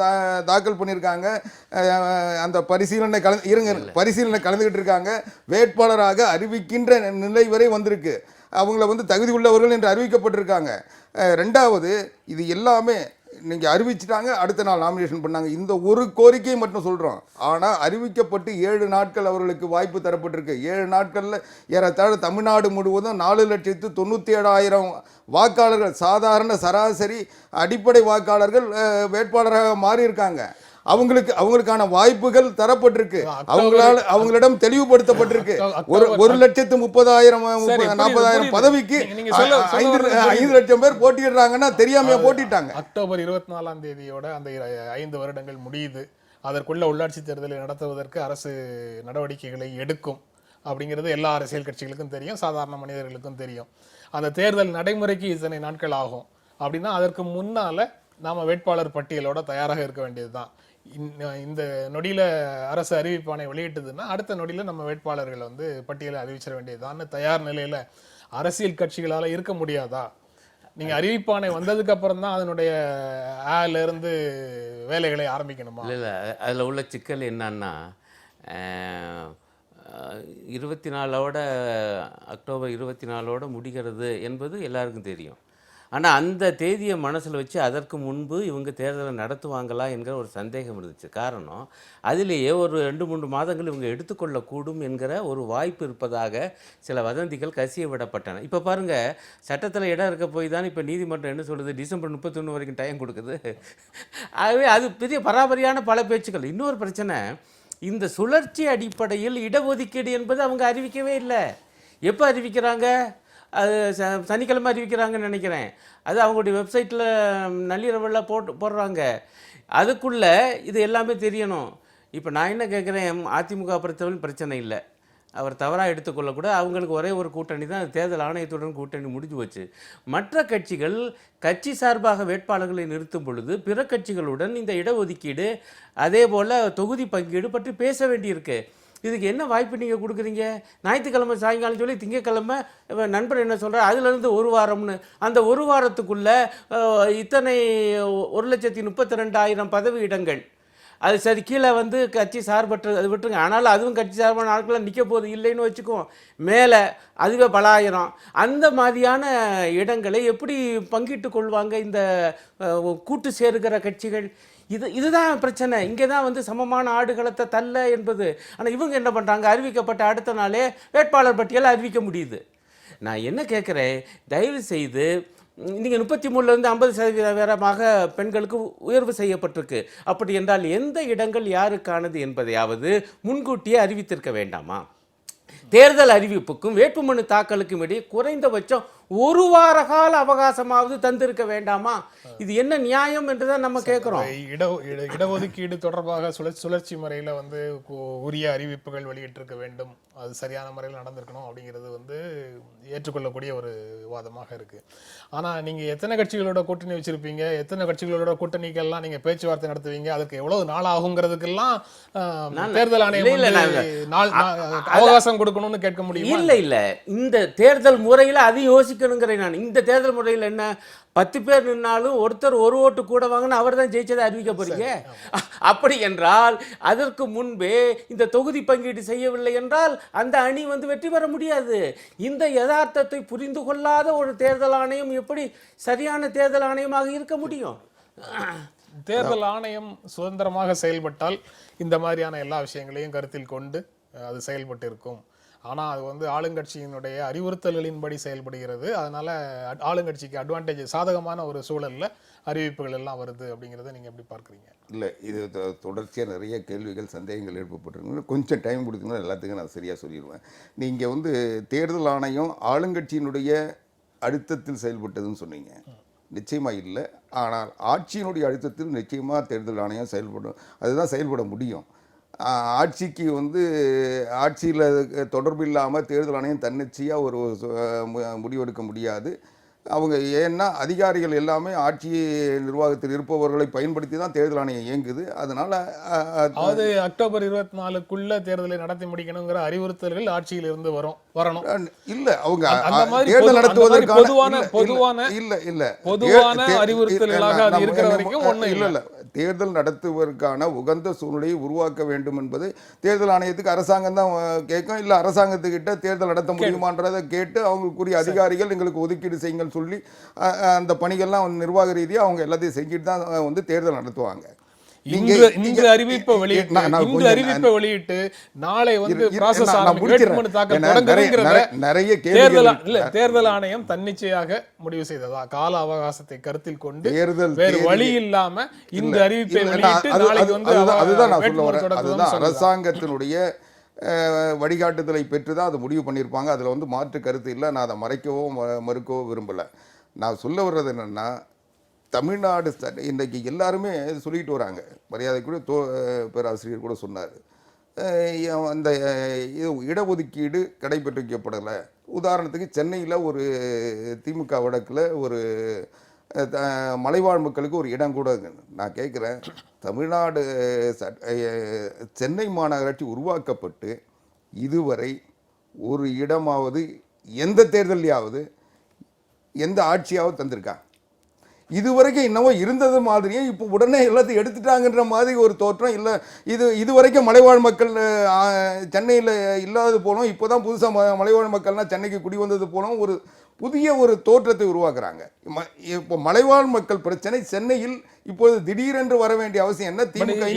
தாக்கல் பண்ணியிருக்காங்க. அந்த பரிசீலனை கலந்துக்கிட்டு இருக்காங்க. வேட்பாளராக அறிவிக்கின்ற நிலை வரை வந்திருக்கு. அவங்கள வந்து தகுதி உள்ளவர்கள் என்று அறிவிக்கப்பட்டிருக்காங்க. ரெண்டாவது, இது எல்லாமே நீங்கள் அறிவிச்சிட்டாங்க, அடுத்த நாள் நாமினேஷன் பண்ணாங்க. இந்த ஒரு கோரிக்கையை மட்டும் சொல்கிறோம். ஆனால் அறிவிக்கப்பட்டு 7 நாட்கள் அவர்களுக்கு வாய்ப்பு தரப்பட்டிருக்கு. 7 நாட்களில் ஏறத்தாழ தமிழ்நாடு முழுவதும் 4,97,000 வாக்காளர்கள், சாதாரண சராசரி அடிப்படை வாக்காளர்கள் வேட்பாளராக மாறியிருக்காங்க. அவங்களுக்கான வாய்ப்புகள் தரப்பட்டிருக்கு. அவங்களிடம் தெளிவுபடுத்தப்பட்டிருப்பட்டிருக்கு. 1,30,000 பதவிக்கு 5 லட்சம் பேர் போட்டியிடுறாங்கன்னா தெரியாம போட்டிட்டாங்க. அக்டோபர் 24ஆம் தேதியோட அந்த 5 வருடங்கள் முடியுது. அதற்குள்ள உள்ளாட்சி தேர்தலை நடத்துவதற்கு அரசு நடவடிக்கைகளை எடுக்கும் அப்படிங்கிறது எல்லா அரசியல் கட்சிகளுக்கும் தெரியும், சாதாரண மனிதர்களுக்கும் தெரியும். அந்த தேர்தல் நடைமுறைக்கு இத்தனை நாட்கள் ஆகும் அப்படின்னா அதற்கு முன்னால நாம வேட்பாளர் பட்டியலோட தயாராக இருக்க வேண்டியதுதான். இந்த நொடியில அரசு அறிவிப்பானை வெளியிட்டதுன்னா அடுத்த நொடியில நம்ம வேட்பாளர்கள் வந்து பட்டியலை அறிவிச்சிட வேண்டியதுதான் தயார் நிலையில அரசியல் கட்சிகளால இருக்க முடியாதா? நீங்க அறிவிப்பானை வந்ததுக்கு அப்புறம் தான் அதனுடைய இருந்து வேலைகளை ஆரம்பிக்கணுமா? இல்ல, அதுல உள்ள சிக்கல் என்னன்னா, 24ஓட அக்டோபர் 24ஓட முடிகிறது என்பது எல்லாருக்கும் தெரியும். ஆனால் அந்த தேதியை மனசில் வச்சு அதற்கு முன்பு இவங்க தேர்தலை நடத்துவாங்களா என்கிற ஒரு சந்தேகம் இருந்துச்சு. காரணம், அதிலேயே ஒரு 2-3 மாதங்கள் இவங்க எடுத்துக்கொள்ளக்கூடும் என்கிற ஒரு வாய்ப்பு இருப்பதாக சில வதந்திகள் கசிய விடப்பட்டன. இப்போ பாருங்கள், சட்டத்தில் இடம் இருக்க போய் தான் இப்போ நீதிமன்றம் என்ன சொல்லுது, டிசம்பர் 31 வரைக்கும் டைம் கொடுக்குது. ஆகவே அது பெரிய பராபரியான பல பேச்சுக்கள். இன்னொரு பிரச்சனை, இந்த சுழற்சி அடிப்படையில் இடஒதுக்கீடு என்பது அவங்க அறிவிக்கவே இல்லை. எப்போ அறிவிக்கிறாங்க? அது சனிக்கிழமை அறிவிக்கிறாங்கன்னு நினைக்கிறேன். அது அவங்களுடைய வெப்சைட்டில் நள்ளிரவெல்லாம் போடுறாங்க. அதுக்குள்ளே இது எல்லாமே தெரியணும். இப்போ நான் என்ன கேட்குறேன், அதிமுக பொறுத்தவரைக்கும் பிரச்சனை இல்லை, அவர் தவறாக எடுத்துக்கொள்ளக்கூட. அவங்களுக்கு ஒரே ஒரு கூட்டணி தான், தேர்தல் ஆணையத்துடன் கூட்டணி முடிஞ்சு போச்சு. மற்ற கட்சிகள் கட்சி சார்பாக வேட்பாளர்களை நிறுத்தும் பொழுது பிற கட்சிகளுடன் இந்த இடஒதுக்கீடு அதே போல் தொகுதி பங்கீடு பற்றி பேச வேண்டியிருக்கு. இதுக்கு என்ன வாய்ப்பு நீங்கள் கொடுக்குறீங்க? ஞாயிற்றுக்கிழமை சாயங்காலம் சொல்லி திங்கக்கிழமை நண்பர் என்ன சொல்கிறார், அதுலேருந்து ஒரு வாரம்னு, அந்த ஒரு வாரத்துக்குள்ளே இத்தனை 1,32,000 பதவி இடங்கள். அது சரி, கீழே வந்து கட்சி சார்பற்றது, அது விட்டுருங்க. ஆனாலும் அதுவும் கட்சி சார்பான ஆட்களாக நிற்க போகுது இல்லைன்னு வச்சுக்குவோம். மேலே அதுவே பல ஆயிரம். அந்த மாதிரியான இடங்களை எப்படி பங்கிட்டு கொள்வாங்க இந்த கூட்டு சேருகிற கட்சிகள்? இதுதான் பிரச்சனை. இங்கே தான் வந்து சமமான ஆடுகளத்தை தள்ள என்பது. ஆனால் இவங்க என்ன பண்ணுறாங்க, அறிவிக்கப்பட்ட அடுத்த நாளே வேட்பாளர் பட்டியலை அறிவிக்க முடியுது. நான் என்ன கேட்குறேன், தயவு செய்து நீங்கள் 33லேருந்து 50% பெண்களுக்கு உயர்வு செய்யப்பட்டிருக்கு. அப்படி என்றால் எந்த இடங்கள் யாருக்கானது என்பதையாவது முன்கூட்டியே அறிவித்திருக்க வேண்டாமா? தேர்தல் அறிவிப்புக்கும் வேட்புமனு தாக்கலுக்கும் இடையே குறைந்தபட்சம் 1 வார கால அவகாசமாவது தந்திருக்க வேண்டாமா? இது என்ன நியாயம் என்றுதான் நம்ம கேட்கிறோம். இடஒதுக்கீடு தொடர்பாக சுழற்சி முறையில் வந்து உரிய அறிவிப்புகள் வெளியிட்டிருக்க வேண்டும், அது சரியான முறையில் நடந்திருக்கணும் அப்படிங்கிறது வந்து ஏற்றுக்கொள்ளக்கூடிய ஒரு வாதமாக இருக்கு. ஆனா நீங்க எத்தனை கட்சிகளோட கூட்டணி வச்சிருப்பீங்க, எத்தனை கட்சிகளோட கூட்டணிக்கெல்லாம் நீங்க பேச்சுவார்த்தை நடத்துவீங்க, அதுக்கு எவ்வளவு நாள் ஆகுங்கிறதுக்கெல்லாம் தேர்தல் ஆணையம் அவகாசம் கொடுக்கணும்னு கேட்க முடியும். இல்ல இந்த தேர்தல் முறையில் அது யோசிக்கணுங்கிறேன் நான். இந்த தேர்தல் முறையில் என்ன, 10 பேர் நின்னாலும் ஒருத்தர் ஒரு ஓட்டு கூட வாங்கினா அவர் தான் ஜெயிச்சதை அறிவிக்க போறீங்க. அப்படி என்றால் அதற்கு முன்பே இந்த தொகுதி பங்கீடு செய்யவில்லை என்றால் அந்த அணி வந்து வெற்றி பெற முடியாது. இந்த யதார்த்தத்தை புரிந்து கொள்ளாத ஒரு தேர்தல் ஆணையம் எப்படி சரியான தேர்தல் ஆணையமாக இருக்க முடியும்? தேர்தல் ஆணையம் சுதந்திரமாக செயல்பட்டால் இந்த மாதிரியான எல்லா விஷயங்களையும் கருத்தில் கொண்டு அது செயல்பட்டு இருக்கும். ஆனால் அது வந்து ஆளுங்கட்சியினுடைய அறிவுறுத்தல்களின்படி செயல்படுகிறது. அதனால ஆளுங்கட்சிக்கு அட்வான்டேஜ், சாதகமான ஒரு சூழல்ல அறிவிப்புகள் எல்லாம் வருது அப்படிங்கிறத நீங்க எப்படி பார்க்குறீங்க? இல்லை, இது தொடர்ச்சியாக நிறைய கேள்விகள் சந்தேகங்கள் எழுப்பப்பட்டிருக்கு. கொஞ்சம் டைம் கொடுத்தீங்கன்னா எல்லாத்துக்கும் நான் சரியாக சொல்லிடுவேன். நீங்கள் வந்து தேர்தல் ஆணையம் ஆளுங்கட்சியினுடைய அழுத்தத்தில் செயல்பட்டதுன்னு சொன்னீங்க. நிச்சயமாக இல்லை. ஆனால் ஆட்சியினுடைய அழுத்தத்தில் நிச்சயமாக தேர்தல் ஆணையம் செயல்படும், அதுதான் செயல்பட முடியும். ஆட்சிக்கு வந்து ஆட்சியில் தொடர்பு இல்லாமல் தேர்தல் ஆணையம் தன்னிச்சையாக ஒரு முடிவெடுக்க முடியாது. அவங்க ஏன்னா அதிகாரிகள் எல்லாமே ஆட்சி நிர்வாகத்தில் இருப்பவர்களை பயன்படுத்தி தான் தேர்தல் ஆணையம் இயங்குது. அதனால அதாவது அக்டோபர் 24க்குள்ள தேர்தலை நடத்தி முடிக்கணுங்கிற அறிவுறுத்தல்கள் ஆட்சியில் இருந்து வரணும். இல்ல, அவங்க அந்த மாதிரி தேர்தல் நடத்துவதற்கான பொதுவான அறிவுறுத்தல்களாக அது இருக்கிற வரைக்கும் ஒண்ணும் இல்ல. தேர்தல் நடத்துவதற்கான உகந்த சூழ்நிலையை உருவாக்க வேண்டும் என்பது தேர்தல் ஆணையத்துக்கு அரசாங்கம் தான் கேட்கும். இல்லை அரசாங்கத்துக்கிட்ட தேர்தல் நடத்த முடியுமான்றதை கேட்டு அவங்களுக்குரிய அதிகாரிகள் எங்களுக்கு ஒதுக்கீடு செய்யுங்கள் சொல்லி அந்த பணிகள்லாம் நிர்வாக ரீதியாக அவங்க எல்லாத்தையும் செஞ்சுட்டு தான் வந்து தேர்தல் நடத்துவாங்க. இன்று அறிவிப்பை வெளியிட்டு நாளை வந்து நிறைய தேர்தல் ஆணையம் தன்னிச்சையாக முடிவு செய்ததா? கால அவகாசத்தை கருத்தில் கொண்டு வேறு வழி இல்லாம இந்த அறிவிப்பை வெளியிட்டு நாளைக்கு வந்து அதுதான் நான் சொல்ல வரேன். அதுதான் அரசாங்கத்தினுடைய வழிகாட்டுதலை பெற்று தான் அது முடிவு பண்ணியிருப்பாங்க. அதில் வந்து மாற்று கருத்து இல்லை. நான் அதை மறைக்கவோ மறுக்கவோ விரும்பலை. நான் சொல்ல வர்றது என்னென்னா, தமிழ்நாடு இன்றைக்கு எல்லாருமே சொல்லிட்டு வராங்க. மரியாதைக்குரிய பேராசிரியர் கூட சொன்னார், அந்த இடஒதுக்கீடு கடைபிடிக்கப்படலை. உதாரணத்துக்கு சென்னையில் ஒரு திமுக வழக்கில் ஒரு மலைவாழ் மக்களுக்கு ஒரு இடம் கூட. நான் கேட்குறேன், தமிழ்நாடு சென்னை மாநகராட்சி உருவாக்கப்பட்டு இதுவரை ஒரு இடமாவது எந்த தேர்தலையாவது எந்த ஆட்சியாவது தந்திருக்கா? இதுவரைக்கும் என்னவோ இருந்தது மாதிரியே இப்போ உடனே எல்லாத்தையும் எடுத்துட்டாங்கன்ற மாதிரி ஒரு தோற்றம். இல்லை, இதுவரைக்கும் மலைவாழ் மக்கள் சென்னையில் இல்லாதது போனோம், இப்போ தான் புதுசாக மலைவாழ் மக்கள்லாம் சென்னைக்கு குடி வந்தது போனோம், ஒரு புதிய ஒரு தோற்றத்தை உருவாக்குறாங்க. இப்போ மலைவாழ் மக்கள் பிரச்சனை சென்னையில் இப்போது திடீரென்று வர வேண்டிய அவசியம் என்ன? திமுக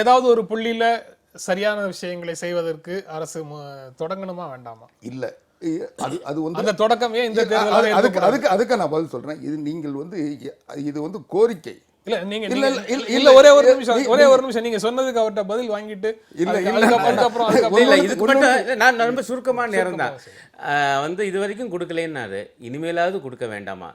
ஏதாவது ஒரு புள்ளியில சரியான விஷயங்களை செய்வதற்கு அரசு தொடங்கணுமா வேண்டாமா? இல்லை, அது வந்து அந்த தொடக்கமே இந்த அதுக்கு நான் பதில் சொல்றேன். இது நீங்கள் வந்து இது வந்து கோரிக்கை இல்ல. நீங்க இல்ல ஒரே ஒரு நிமிஷம் நீங்க சொன்னதுக்கு அவர்ட்ட பதில் வாங்கிட்டு நான் ரொம்ப சுருக்கமான நேரம் தான் வந்து இது வரைக்கும் கொடுக்கலன்னாரு, இனிமேலாவது கொடுக்க வேண்டாமா?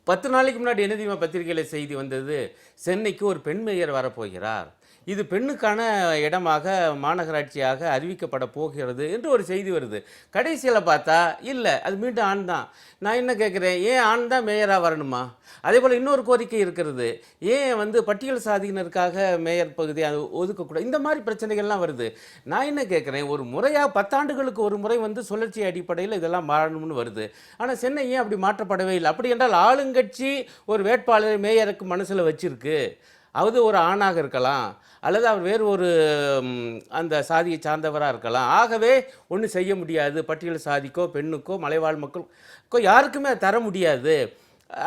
10 நாளைக்கு முன்னாடி என்ன தெரியுமா பத்திரிகையில் செய்தி வந்தது? சென்னைக்கு ஒரு பெண் மேயர் வரப்போகிறார், இது பெண்ணுக்கான இடமாக மாநகராட்சியாக அறிவிக்கப்பட போகிறது என்று ஒரு செய்தி வருது. கடைசியில் பார்த்தா இல்லை, அது மீண்டும் ஆண் தான். நான் என்ன கேட்குறேன், ஏன் ஆண் தான் மேயராக வரணுமா? அதே போல் இன்னொரு கோரிக்கை இருக்கிறது, ஏன் வந்து பட்டியல் சாதியினருக்காக மேயர் பகுதியை அது ஒதுக்கக்கூடாது? இந்த மாதிரி பிரச்சனைகள்லாம் வருது. நான் என்ன கேட்குறேன், ஒரு முறையாக 10 ஆண்டுகளுக்கு ஒரு முறை வந்து சுழற்சி அடிப்படையில் இதெல்லாம் மாறணும்னு வருது. ஆனால் சென்னை ஏன் அப்படி மாற்றப்படவே இல்லை? அப்படி என்றால் ஆளுங்கட்சி ஒரு வேட்பாளரை மேயருக்கு மனசில் வச்சிருக்கு. அது ஒரு ஆணாக இருக்கலாம், அல்லது அவர் வேறு ஒரு அந்த சாதியை சார்ந்தவராக இருக்கலாம். ஆகவே ஒன்றும் செய்ய முடியாது, பட்டியல் சாதிக்கோ பெண்ணுக்கோ மலைவாழ் மக்களுக்கோ யாருக்குமே தர முடியாது,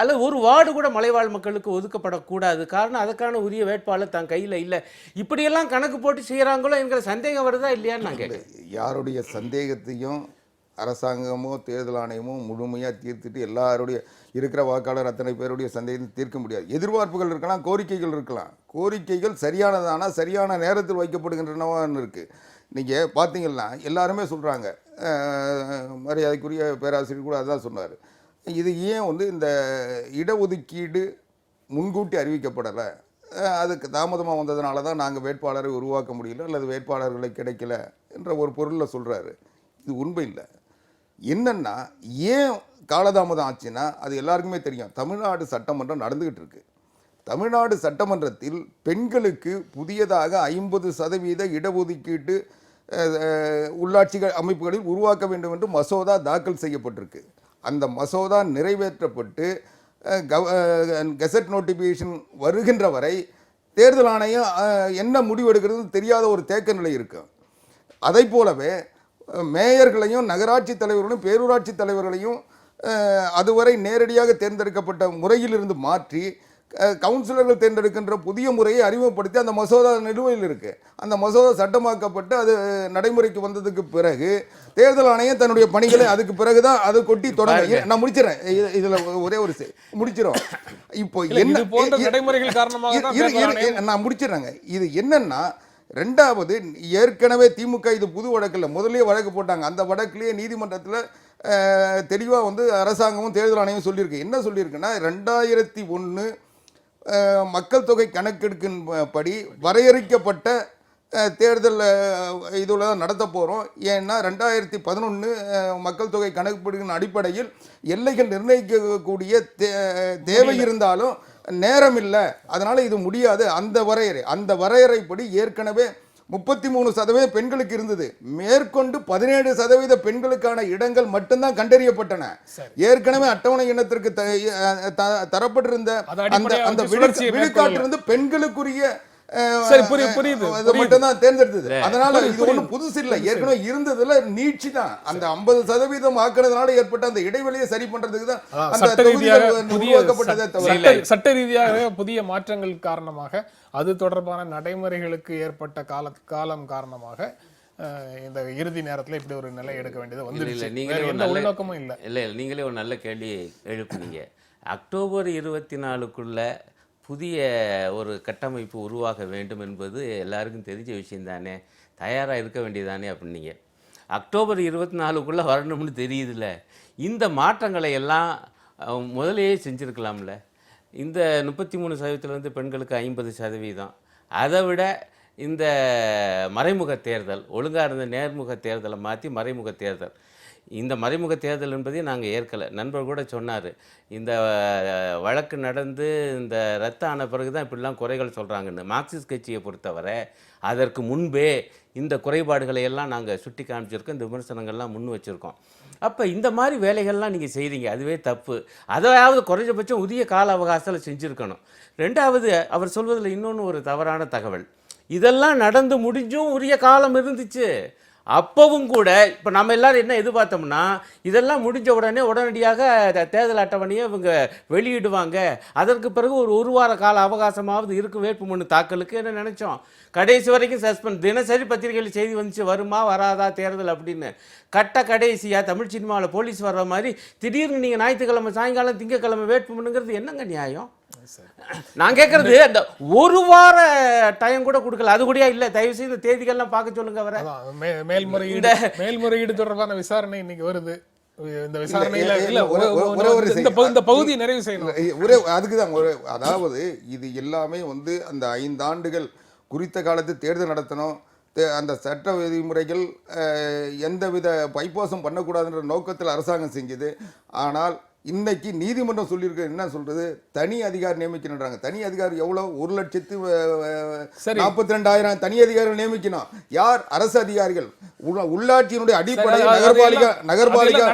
அல்லது ஒரு வார்டு கூட மலைவாழ் மக்களுக்கு ஒதுக்கப்படக்கூடாது. காரணம் அதுக்கான உரிய வேட்பாளர் தன் கையில் இல்லை. இப்படியெல்லாம் கணக்கு போட்டு செய்கிறாங்களோ என்கிற சந்தேகம் வருதா இல்லையான்னு நான் கேட்குறேன். யாருடைய சந்தேகத்தையும் அரசாங்கமோ தேர்தல் ஆணையமோ முழுமையாக தீர்த்துட்டு எல்லாருடைய இருக்கிற வாக்காளர் அத்தனை பேருடைய சந்தேகத்தை தீர்க்க முடியாது. எதிர்பார்ப்புகள் இருக்கலாம், கோரிக்கைகள் இருக்கலாம். கோரிக்கைகள் சரியானதானா சரியான நேரத்தில் வைக்கப்படுகின்றனவான்னு இருக்குது. நீங்கள் பார்த்தீங்கன்னா எல்லாருமே சொல்கிறாங்க, மரியாதைக்குரிய பேராசிரியர் கூட அதுதான் சொன்னார், இது ஏன் வந்து இந்த இடஒதுக்கீடு முன்கூட்டி அறிவிக்கப்படலை, அதுக்கு தாமதமாக வந்ததுனால தான் நாங்கள் வேட்பாளரை உருவாக்க முடியல அல்லது வேட்பாளர்களை கிடைக்கல என்ற ஒரு பொருளில் சொல்கிறாரு. இது உண்மை இல்லை. என்னென்னா ஏன் காலதாமதம் ஆச்சுன்னா அது எல்லாருக்குமே தெரியும். தமிழ்நாடு சட்டமன்றம் நடந்துக்கிட்டு இருக்கு. தமிழ்நாடு சட்டமன்றத்தில் பெண்களுக்கு புதியதாக 50% இடஒதுக்கீட்டு உள்ளாட்சிகள் அமைப்புகளில் உருவாக்க வேண்டும் என்று மசோதா தாக்கல் செய்யப்பட்டிருக்கு. அந்த மசோதா நிறைவேற்றப்பட்டு கெசட் நோட்டிஃபிகேஷன் வருகின்ற வரை தேர்தல் ஆணையம் என்ன முடிவெடுக்கிறது தெரியாத ஒரு தேக்க நிலை இருக்கும். அதை போலவே மேயர்களையும் நகராட்சி தலைவர்களையும் பேரூராட்சி தலைவர்களையும் அதுவரை நேரடியாக தேர்ந்தெடுக்கப்பட்ட முறையிலிருந்து மாற்றி கவுன்சிலர்கள் தேர்ந்தெடுக்கின்ற புதிய முறையை அறிமுகப்படுத்தி அந்த மசோதா நிலுவையில் இருக்கு. அந்த மசோதா சட்டமாக்கப்பட்டு அது நடைமுறைக்கு வந்ததுக்கு பிறகு தேர்தல் ஆணையம் தன்னுடைய பணிகளை அதுக்கு பிறகுதான் அது கொட்டி தொடங்க. நான் முடிச்சிடறேன், இதுல ஒரே ஒரு முடிச்சிடும். இப்போ என்ன போன்ற நடைமுறைகள் காரணமாக நான் முடிச்சிடறேங்க. இது என்னன்னா, ரெண்டாவது, ஏற்கனவே திமுக இது புது வழக்கில் முதல்லயே வழக்கு போட்டாங்க. அந்த வழக்கிலேயே நீதிமன்றத்தில் தெளிவாக வந்து அரசாங்கமும் தேர்தல் ஆணையம் சொல்லியிருக்கு. என்ன சொல்லியிருக்குன்னா, 2001 மக்கள் தொகை கணக்கெடுக்கின் படி வரையறுக்கப்பட்ட தேர்தல் இதில் தான் நடத்த போகிறோம். ஏன்னா 2011 மக்கள் தொகை கணக்கெடுப்பின் அடிப்படையில் எல்லைகள் நிர்ணயிக்கக்கூடிய தேவை இருந்தாலும் நேரம் இல்லை, அதனால் இது முடியாது. அந்த வரையறைப்படி ஏற்கனவே 33% பெண்களுக்கு இருந்தது. மேற்கொண்டு 17% பெண்களுக்கான இடங்கள் மட்டும்தான் கண்டறியப்பட்டன. ஏற்கனவே அட்டவணை இனத்திற்கு தரப்பட்டிருந்த அந்த விழுக்காட்டிலிருந்து பெண்களுக்குரிய மட்டும்தான் தேர்ந்தெடுத்தது. அதனால இது ஒன்றும் புதுசு இல்லை, ஏற்கனவே இருந்ததுல நீட்சி தான். அந்த 50% ஆக்குறதுனால ஏற்பட்ட அந்த இடைவெளியை சரி பண்றதுக்கு தான் அந்த உருவாக்கப்பட்டதே தவிர சட்ட ரீதியாக புதிய மாற்றங்கள் காரணமாக அது தொடர்பான நடைமுறைகளுக்கு ஏற்பட்ட காலம் காரணமாக இந்த இறுதி நேரத்தில் இப்படி ஒரு நிலை எடுக்க வேண்டியது வந்துருச்சு. உள்நோக்கமும் இல்லை. நீங்களே ஒரு நல்ல கேள்வி எழுப்புனீங்க. அக்டோபர் 24க்குள்ள புதிய ஒரு கட்டமைப்பு உருவாக வேண்டும் என்பது எல்லாருக்கும் தெரிஞ்ச விஷயம் தானே, தயாராக இருக்க வேண்டியதானே அப்படின்னீங்க. அக்டோபர் 24க்குள்ளே வரணும்னு தெரியுதுல்ல. இந்த மாற்றங்களை எல்லாம் முதலையே செஞ்சுருக்கலாம்ல. இந்த 33% பெண்களுக்கு 50%, அதை விட இந்த மறைமுக தேர்தல், ஒழுங்காக இருந்த நேர்முக தேர்தலை மாற்றி மறைமுக தேர்தல், இந்த மறைமுக தேர்தல் என்பதை நாங்கள் ஏற்கலை. நண்பர் கூட சொன்னார், இந்த வழக்கு நடந்து இந்த ரத்து ஆன பிறகு தான் இப்படிலாம் குறைகள் சொல்கிறாங்கன்னு. மார்க்சிஸ்ட் கட்சியை பொறுத்தவரை அதற்கு முன்பே இந்த குறைபாடுகளை எல்லாம் நாங்கள் சுட்டி காமிச்சிருக்கோம், இந்த விமர்சனங்கள்லாம் முன் வச்சுருக்கோம். அப்போ இந்த மாதிரி வேலைகள்லாம் நீங்கள் செய்கிறீங்க, அதுவே தப்பு. அதாவது குறைஞ்சபட்சம் உரிய கால அவகாசத்தில் செஞ்சுருக்கணும். ரெண்டாவது, அவர் சொல்வதில் இன்னொன்று ஒரு தவறான தகவல், இதெல்லாம் நடந்து முடிஞ்சும் உரிய காலம் இருந்துச்சு. அப்பவும் கூட இப்போ நம்ம எல்லாரும் என்ன எதிர்பார்த்தோம்னா, இதெல்லாம் முடிஞ்ச உடனடியாக தேர்தல் அட்டவணையை இவங்க வெளியிடுவாங்க, அதற்கு பிறகு ஒரு வார கால அவகாசமாவது இருக்கும் வேட்புமனு தாக்கலுக்கு என்ன நினச்சோம். கடைசி வரைக்கும் சஸ்பெண்ட். தினசரி பத்திரிகையில் செய்தி வந்துச்சு, வருமா வராதா தேர்தல் அப்படின்னு. கடைசியாக தமிழ் சினிமாவில் போலீஸ் வர்ற மாதிரி திடீர்னு நீங்கள் ஞாயிற்றுக்கிழமை சாயங்காலம் திங்கக்கிழமை வேட்புமனுங்கிறது என்னங்க நியாயம்? நான் கேட்கறது, அந்த ஒரு வார டைம் கூட கொடுக்கல, அது கூட இல்லை. தயவு செய்து தேதிகள்லாம் பார்க்க சொல்லுங்க. வர மேல்முறையீடு தொடர்பான விசாரணை இன்னைக்கு வருது. இந்த விசாரணையில இந்த பகுதி நிறைவு செய்யணும். அதுக்குதான் அதாவது இது எல்லாமே வந்து அந்த 5 ஆண்டுகள் குறித்த காலத்து தேர்தல் நடத்தணும், அந்த சட்ட விதிமுறைகள் எந்தவித பைபாசம் பண்ணக்கூடாதுன்ற நோக்கத்தில் அரசாங்கம் செஞ்சது. ஆனால் இன்னைக்கு நீதிமன்றம் சொல்லியிருக்க என்ன சொல்றது, தனி அதிகாரி நியமிக்கணுன்றாங்க. தனி அதிகாரி எவ்வளவு? 1,42,000 தனி அதிகாரிகள் நியமிக்கணும். யார்? அரசு அதிகாரிகள். உள்ளாட்சியினுடைய அடிப்படை நகர்பாலிகா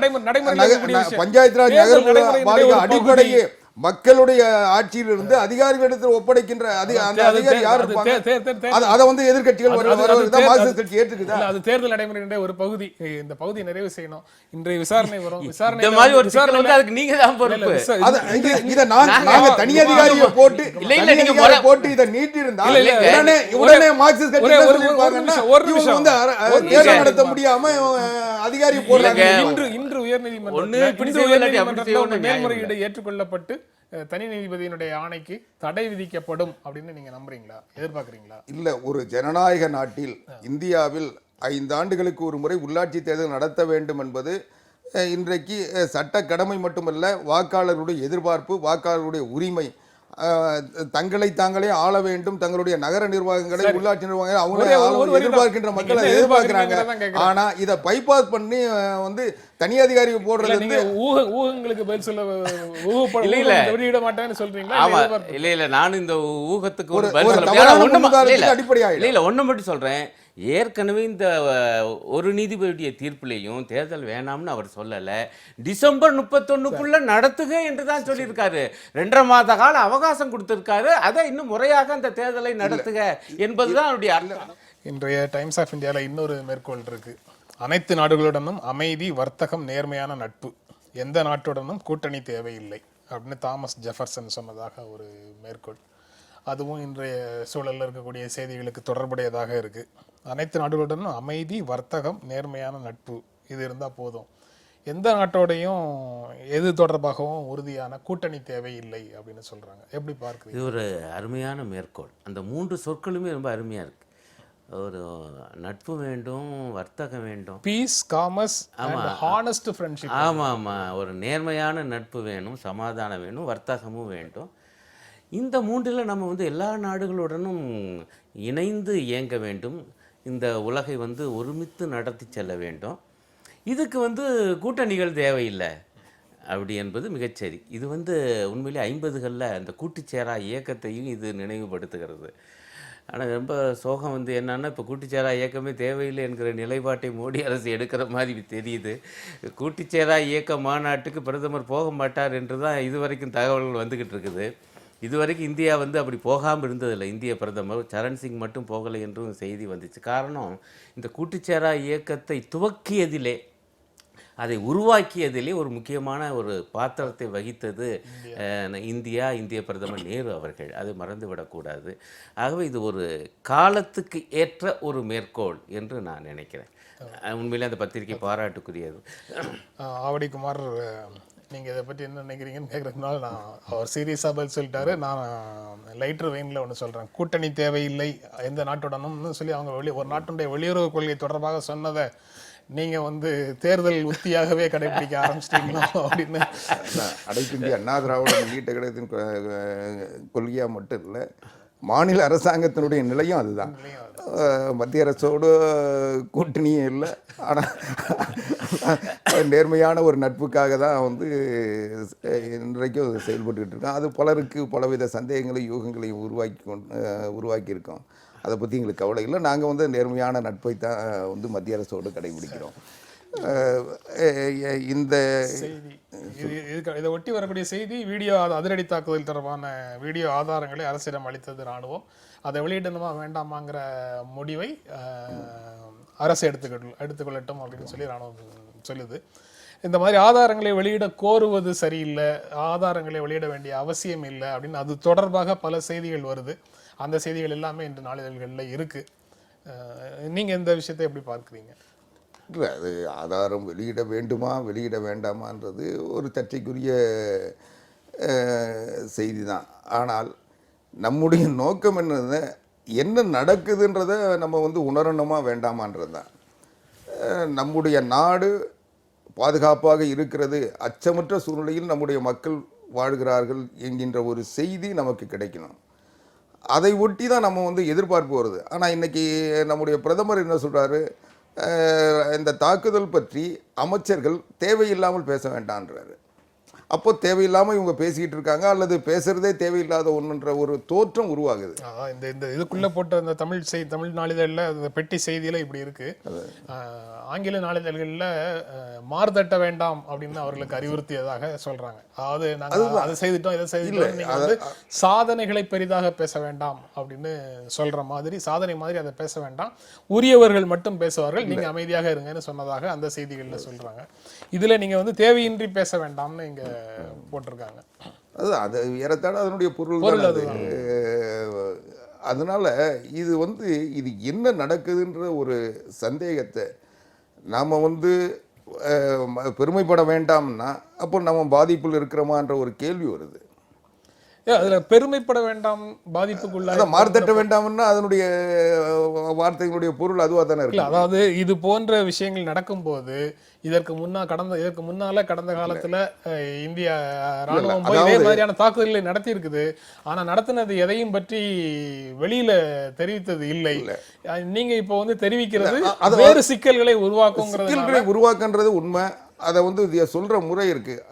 பஞ்சாயத்து ராஜ் நகர்பாலிகா அடிப்படையே மக்களுடைய ஆட்சியிலிருந்து அதிகாரிகளிடத்தில் ஒப்படைக்கின்ற அந்த அதிகாரி யார் இருப்பாங்க? அதை வந்து எதிர்க்கட்சிகள் மார்க்சிஸ்ட் கட்சி ஏற்றுக்குதா? அது தேர்தல் நடைமுறையினுடைய ஒரு பகுதி. இந்த பகுதியை நிறைவு செய்யணும். இன்றைய விசாரணை வரும். விசாரணை நீங்க தான் பொறுப்பு. இத நாங்க தனி அதிகாரியை போட்டு இதை நீட்டி இருந்தா உடனே மார்க்சிஸ்ட் கட்சி வந்து தேர்தல் நடத்த முடியாம அதிகாரி போடுறாங்க. இன்று உயர்நீதிமன்றம் மேல்முறையீடு ஏற்றுக்கொள்ளப்பட்டு தனி நீதிபதியினுடைய ஆணைக்கு தடை விதிக்கப்படும் அப்படின்னு நீங்க நம்புறீங்களா, எதிர்பார்க்குறீங்களா? இல்ல, ஒரு ஜனநாயக நாட்டில் இந்தியாவில் 5 ஆண்டுகளுக்கு ஒரு முறை உள்ளாட்சி தேர்தல் நடத்த வேண்டும் என்பது இன்றைக்கு சட்ட கடமை மட்டுமல்ல, வாக்காளர்களுடைய எதிர்பார்ப்பு, வாக்காளர்களுடைய உரிமை. தங்களை தாங்களே ஆள வேண்டும், தங்களுடைய நகர நிர்வாகங்களை, உள்ளாட்சி நிர்வாகங்களை அவங்களே எதிர்பார்க்கின்ற மக்கள் அதை எதிர்பார்க்கிறாங்க. ஆனா இதை பைபாஸ் பண்ணி வந்து தனி அதிகாரி போடுறது ஊகங்களுக்கு பதில் சொல்ல வெளியிட மாட்டேன்னு சொல்றீங்களா? இல்ல நானும் இந்த ஊகத்துக்கு ஒரு அடிப்படையா இல்ல ஒண்ணு மட்டும் சொல்றேன். ஏற்கனவே இந்த ஒரு நீதிபதியுடைய தீர்ப்புலையும் தேர்தல் வேணாம்னு அவர் சொல்லலை, டிசம்பர் 31க்குள்ள நடத்துக என்று தான் சொல்லியிருக்காரு. 2.5 மாத கால அவகாசம் கொடுத்திருக்காரு. அதை இன்னும் முறையாக அந்த தேர்தலை நடத்துக என்பதுதான் அவருடைய அர்த்தம். இன்றைய டைம்ஸ் ஆஃப் இந்தியாவில் இன்னொரு மேற்கோள் இருக்கு, அனைத்து நாடுகளுடனும் அமைதி, வர்த்தகம், நேர்மையான நட்பு, எந்த நாட்டுடனும் கூட்டணி தேவையில்லை அப்படின்னு தாமஸ் ஜெஃபர்சன் சொன்னதாக ஒரு மேற்கோள். அதுவும் இன்றைய சூழலில் இருக்கக்கூடிய செய்திகளுக்கு தொடர்புடையதாக இருக்குது. அனைத்து நாடுகளுடனும் அமைதி, வர்த்தகம், நேர்மையான நட்பு இது இருந்தால் போதும், எந்த நாட்டோடையும் எது தொடர்பாகவும் உறுதியான கூட்டணி தேவையில்லை அப்படின்னு சொல்கிறாங்க. எப்படி பார்க்குறீங்க? இது ஒரு அருமையான மேற்கோள். அந்த 3 சொற்களுமே ரொம்ப அருமையாக இருக்குது. ஒரு நட்பு வேண்டும், வர்த்தகம் வேண்டும், peace, commerce and honest friendship. ஆமாம் ஆமாம், ஒரு நேர்மையான நட்பு வேணும், சமாதானம் வேணும், வர்த்தகமும் வேண்டும். இந்த 3ல் நம்ம வந்து எல்லா நாடுகளுடனும் இணைந்து இயங்க வேண்டும். இந்த உலகை வந்து ஒருமித்து நடத்தி செல்ல வேண்டும். இதுக்கு வந்து கூட்டணிகள் தேவையில்லை அப்படி என்பது மிகச்சரி. இது வந்து உண்மையிலே 50களில் அந்த கூட்டுச்சேரா இயக்கத்தையும் இது நினைவுபடுத்துகிறது. ஆனால் ரொம்ப சோகம் வந்து என்னன்னா, இப்போ கூட்டுச்சேரா இயக்கமே தேவையில்லை என்கிற நிலைப்பாட்டை மோடி அரசு எடுக்கிற மாதிரி தெரியுது. கூட்டுச்சேரா இயக்க மாநாட்டுக்கு பிரதமர் போக மாட்டார் என்று தான் இதுவரைக்கும் தகவல்கள் வந்துக்கிட்டு இருக்குது. இதுவரைக்கும் இந்தியா வந்து அப்படி போகாமல் இருந்ததில்லை. இந்திய பிரதமர் சரண் சிங் மட்டும் போகலை என்றும் செய்தி வந்துச்சு. காரணம், இந்த கூட்டுச்சேரா இயக்கத்தை துவக்கியதிலே, அதை உருவாக்கியதிலே ஒரு முக்கியமான ஒரு பாத்திரத்தை வகித்தது இந்திய பிரதமர் நேரு அவர்கள். அதை மறந்துவிடக்கூடாது. ஆகவே இது ஒரு காலத்துக்கு ஏற்ற ஒரு மேற்கோள் என்று நான் நினைக்கிறேன். உண்மையிலே அந்த பத்திரிகை பாராட்டுக்குரியது. ஆவடிக்குமார், நீங்கள் இதை பற்றி என்ன நினைக்கிறீங்கன்னு கேட்குறதுனால நான் அவர் சீரியஸாக பதில் சொல்லிட்டாரு. நான் லைட்டர் வெயினில் ஒன்று சொல்கிறேன். கூட்டணி தேவையில்லை எந்த நாட்டுடனும்னு சொல்லி அவங்க ஒரு நாட்டுடைய வெளியுறவு கொள்கை தொடர்பாக சொன்னதை நீங்கள் வந்து தேர்தல் உத்தியாகவே கடைபிடிக்க ஆரம்பிச்சிட்டீங்களோ அப்படின்னு. அனைத்து இந்திய அண்ணா திராவிட முன்னேற்ற கழகத்தின் கொள்கையாக மட்டும் இல்லை, மாநில அரசாங்கத்தினுடைய நிலையும் அதுதான். மத்திய அரசோடு கூட்டணியும் இல்லை, ஆனால் நேர்மையான ஒரு நட்புக்காக தான் வந்து இன்றைக்கும் செயல்பட்டுக்கிட்டு இருக்கோம். அது பலருக்கு பலவித சந்தேகங்களையும் யூகங்களையும் உருவாக்கியிருக்கோம். அதை பற்றி எங்களுக்கு கவலை இல்லை. நாங்கள் வந்து நேர்மையான நட்பை தான் வந்து மத்திய அரசோடு கடைபிடிக்கிறோம். இந்த செய்தி இதை ஒட்டி வரக்கூடிய செய்தி, வீடியோ அதிரடி தாக்குதல் தொடர்பான வீடியோ ஆதாரங்களை அரசிடம் அளித்தது இராணுவம். அதை வெளியிடணுமா வேண்டாமாங்கிற முடிவை அரசு எடுத்துக்கொள்ளட்டும் அப்படின்னு சொல்லி இராணுவம் சொல்லுது. இந்த மாதிரி ஆதாரங்களை வெளியிட கோருவது சரியில்லை, ஆதாரங்களை வெளியிட வேண்டிய அவசியம் இல்லை அப்படின்னு அது தொடர்பாக பல செய்திகள் வருது. அந்த செய்திகள் எல்லாமே இன்று நாளிதழ்களில் இருக்குது. நீங்கள் இந்த விஷயத்தை எப்படி பார்க்குறீங்க? இல்லை, அது ஆதாரம் வெளியிட வேண்டுமா வெளியிட வேண்டாமான்றது ஒரு சர்ச்சைக்குரிய செய்தி தான். ஆனால் நம்முடைய நோக்கம் என்ன நடக்குதுன்றதை நம்ம வந்து உணரணுமா வேண்டாமான்றது தான். நம்முடைய நாடு பாதுகாப்பாக இருக்கிறது, அச்சமற்ற சூழ்நிலையில் நம்முடைய மக்கள் வாழ்கிறார்கள் என்கின்ற ஒரு செய்தி நமக்கு கிடைக்கணும். அதை ஒட்டி தான் நம்ம வந்து எதிர்பார்ப்பு வருது. ஆனால் இன்றைக்கி நம்முடைய பிரதமர் என்ன சொல்கிறாரு, இந்த தாக்குதல் பற்றி அமைச்சர்கள் தேவையில்லாமல் பேச வேண்டான்றாரு. அப்போ தேவையில்லாமல் இவங்க பேசிக்கிட்டு இருக்காங்க, அல்லது பேசுறதே தேவையில்லாத ஒன்றுன்ற ஒரு தோற்றம் உருவாகுது. இந்த இதுக்குள்ளே போட்ட அந்த தமிழ் நாளிதழில் அந்த பெட்டி செய்தியில் இப்படி இருக்குது. ஆங்கில நாளிதழ்களில் மாறுதட்ட வேண்டாம் அப்படின்னு அவர்களுக்கு அறிவுறுத்தியதாக சொல்கிறாங்க. அதாவது நாங்கள் அதை செய்துட்டோம் இதை செய்துட்டோம், நீங்கள் வந்து சாதனைகளை பெரிதாக பேச வேண்டாம் அப்படின்னு சொல்கிற மாதிரி, சாதனை மாதிரி அதை பேச வேண்டாம், உரியவர்கள் மட்டும் பேசுவார்கள், நீங்கள் அமைதியாக இருங்கன்னு சொன்னதாக அந்த செய்திகளில் சொல்கிறாங்க. இதில் நீங்கள் வந்து தேவையின்றி பேச வேண்டாம்னு இங்கே போட்டிருக்காங்க. அது ஏறத்தாழ அதனுடைய பொருள் அது. அதனால இது வந்து இது என்ன நடக்குதுன்ற ஒரு சந்தேகத்தை நாம் வந்து பெருமைப்பட வேண்டாம்னா அப்போ நம்ம பாதிப்பில் இருக்கிறோமான்ற ஒரு கேள்வி வருது. அதுல பெருமைப்பட வேண்டாம், பாதிப்புக்குள்ள மாறுதட்ட வேண்டாம்னா அதனுடைய வார்த்தைகளுடைய பொருள் அதுவாக தானே இருக்கு. அதாவது இது போன்ற விஷயங்கள் நடக்கும்போது இதற்கு முன்னால கடந்த காலத்துல இந்திய ராணுவம் போய் இதே மாதிரியான தாக்குதல்களை நடத்தி இருக்குது. ஆனா நடத்தினது எதையும் பற்றி வெளியில தெரிவித்தது இல்லை. நீங்க இப்போ வந்து தெரிவிக்கிறது வேறு சிக்கல்களை உருவாக்குன்றது உண்மை. அதை வந்து சொல்கிற முறை இருக்குது.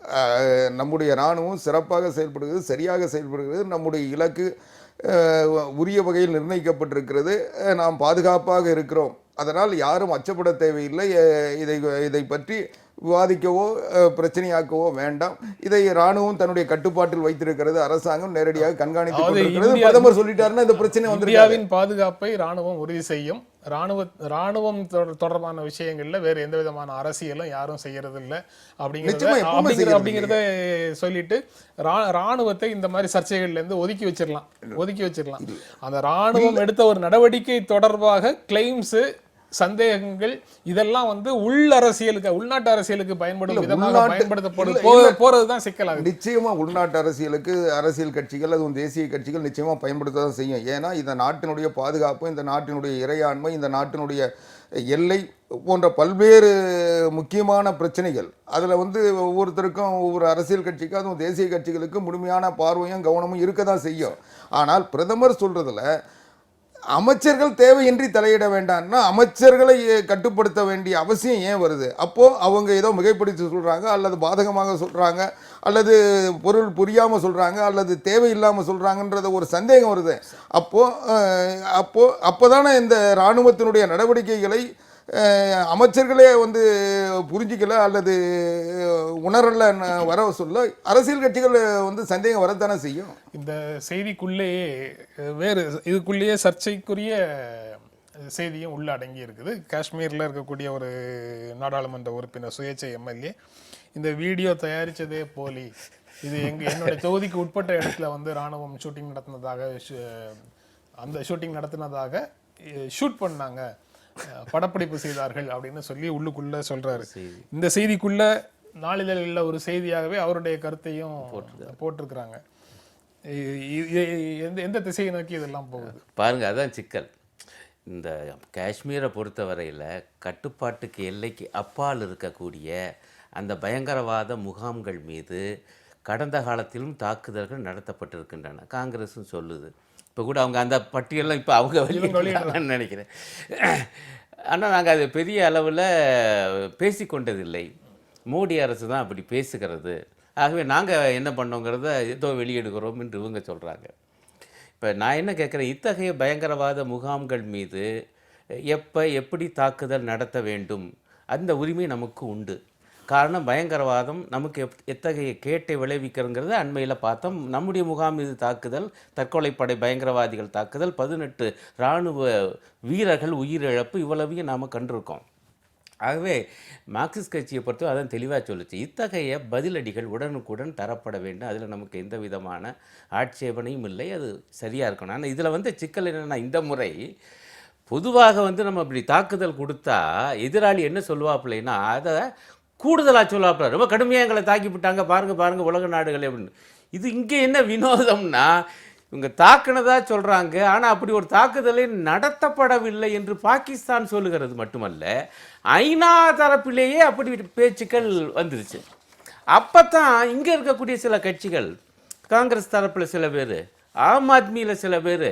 நம்முடைய இராணுவம் சிறப்பாக செயல்படுகிறது, சரியாக செயல்படுகிறது, நம்முடைய இலக்கு உரிய வகையில் நிர்ணயிக்கப்பட்டிருக்கிறது, நாம் பாதுகாப்பாக இருக்கிறோம், அதனால் யாரும் அச்சப்பட தேவையில்லை, இதை பற்றி விவாதிக்கவோ பிரச்சனையாக்கவோ வேண்டாம், இதை இராணுவம் தன்னுடைய கட்டுப்பாட்டில் வைத்திருக்கிறது, அரசாங்கம் நேரடியாக கண்காணித்து கொண்டிருக்கிறது, பிரதமர் சொல்லிட்டாருன்னா இந்த பிரச்சனை வந்து இந்தியாவின் பாதுகாப்பை இராணுவம் உறுதி செய்யும், ராணுவம் தொடர்பான விஷயங்கள்ல வேற எந்த விதமான அரசியலும் யாரும் செய்யறது இல்லை நிச்சயமா எப்பவுமே செய்யறது அப்படிங்கிறத சொல்லிட்டு ராணுவத்தை இந்த மாதிரி சர்ச்சைகள்ல இருந்து ஒதுக்கி வச்சிடலாம். அந்த ராணுவம் எடுத்த ஒரு நடவடிக்கை தொடர்பாக கிளைம்ஸ், சந்தேகங்கள் இதெல்லாம் வந்து உள்நாட்டு அரசியலுக்கு பயன்படும் விதமாக போறதுதான் சிக்கலாகும். நிச்சயமா உள்நாட்டு அரசியலுக்கு அரசியல் கட்சிகள், அதுவும் தேசிய கட்சிகள் நிச்சயமா பயன்படுத்த தான் செய்யும். ஏன்னா இந்த நாட்டினுடைய பாதுகாப்பு, இந்த நாட்டினுடைய இறையாண்மை, இந்த நாட்டினுடைய எல்லை போன்ற பல்வேறு முக்கியமான பிரச்சனைகள், அதில் வந்து ஒவ்வொருத்தருக்கும் ஒவ்வொரு அரசியல் கட்சிக்கும், அதுவும் தேசிய கட்சிகளுக்கு முழுமையான பார்வையும் கவனமும் இருக்க தான் செய்யும். ஆனால் பிரதமர் சொல்றதுல அமைச்சர்கள் தேவையின்றி தலையிட வேண்டாம்னா அமைச்சர்களை கட்டுப்படுத்த வேண்டிய அவசியம் ஏன் வருது? அப்போ அவங்க ஏதோ மிகைப்படுத்தி சொல்றாங்க, அல்லது பாதகமாக சொல்றாங்க, அல்லது பொருள் புரியாம சொல்றாங்க, அல்லது தேவையில்லாமல் சொல்றாங்கன்றத ஒரு சந்தேகம் வருது. அப்போதானே இந்த இராணுவத்தினுடைய நடவடிக்கைகளை அமைச்சர்களே வந்து புரிஞ்சிக்கல அல்லது உணரல வர சொல்ல அரசியல் கட்சிகள் வந்து சந்தேகம் வரத்தானே செய்யும். இந்த செய்திக்குள்ளேயே இதுக்குள்ளேயே சர்ச்சைக்குரிய செய்தியும் உள்ள அடங்கி இருக்குது. காஷ்மீரில் இருக்கக்கூடிய ஒரு நாடாளுமன்ற உறுப்பினர், சுயேட்சை எம்எல்ஏ, இந்த வீடியோ தயாரித்ததே போலி, இது என்னுடைய தொகுதிக்கு உட்பட்ட இடத்துல வந்து ராணுவம் ஷூட்டிங் நடத்தினதாக ஷூட் பண்ணாங்க, படப்பிடிப்பு செய்தார்கள் அப்படின்னு சொல்லி உள்ளுக்குள்ள சொல்றாரு. இந்த செய்திக்குள்ள நாளிதழில் ஒரு செய்தியாகவே அவருடைய கருத்தையும் போட்டிருக்கிறாங்க. எந்த திசையை நோக்கி இதெல்லாம் போகுது பாருங்க. அதான் சிக்கல். இந்த காஷ்மீரை பொறுத்த வரையில் கட்டுப்பாட்டுக்கு எல்லைக்கு அப்பால் இருக்கக்கூடிய அந்த பயங்கரவாத முகாம்கள் மீது கடந்த காலத்திலும் தாக்குதல்கள் நடத்தப்பட்டிருக்கின்றன. காங்கிரஸும் சொல்லுது. இப்போ கூட அவங்க அந்த பட்டியலாம் இப்போ அவங்க வெளியிடலாம்னு நினைக்கிறேன். ஆனால் நாங்கள் அது பெரிய அளவில் பேசிக்கொண்டதில்லை. மோடி அரசு தான் அப்படி பேசுகிறது. ஆகவே நாங்கள் என்ன பண்ணோங்கிறத ஏதோ வெளியிடுகிறோம் என்று இவங்க சொல்கிறாங்க. இப்போ நான் என்ன கேட்குறேன், இத்தகைய பயங்கரவாத முகாம்கள் மீது எப்படி தாக்குதல் நடத்த வேண்டும் அந்த உரிமை நமக்கு உண்டு. காரணம், பயங்கரவாதம் நமக்கு எத்தகைய கேட்டை விளைவிக்கிறங்கிறத அண்மையில் பார்த்தோம். நம்முடைய முகாம் மீது தாக்குதல், தற்கொலைப்படை பயங்கரவாதிகள் தாக்குதல், 18 இராணுவ வீரர்கள் உயிரிழப்பு, இவ்வளவையும் நாம் கண்டிருக்கோம். ஆகவே மார்க்சிஸ்ட் கட்சியை பொறுத்தவரை அதான் தெளிவாக சொல்லுச்சு, இத்தகைய பதிலடிகள் உடனுக்குடன் தரப்பட வேண்டும். அதில் நமக்கு எந்த விதமான ஆட்சேபனையும் இல்லை, அது சரியாக இருக்கணும். ஆனால் இதில் வந்து சிக்கல் என்னென்னா, இந்த முறை பொதுவாக வந்து நம்ம இப்படி தாக்குதல் கொடுத்தா எதிராளி என்ன சொல்லுவாப்பில்லைன்னா அதை கூடுதலாக சொல்லுவாப்பில், ரொம்ப கடுமையாக எங்களை தாக்கிவிட்டாங்க பாருங்கள் உலக நாடுகள் அப்படின்னு. இது இங்கே என்ன வினோதம்னா, இவங்க தாக்குனதாக சொல்கிறாங்க, ஆனால் அப்படி ஒரு தாக்குதலை நடத்தப்படவில்லை என்று பாகிஸ்தான் சொல்லுகிறது மட்டுமல்ல, ஐநா தரப்பிலேயே அப்படி பேச்சுக்கள் வந்துருச்சு. அப்போ தான் இங்கே இருக்கக்கூடிய சில கட்சிகள், காங்கிரஸ் தரப்பில் சில பேர், ஆம் ஆத்மியில் சில பேர்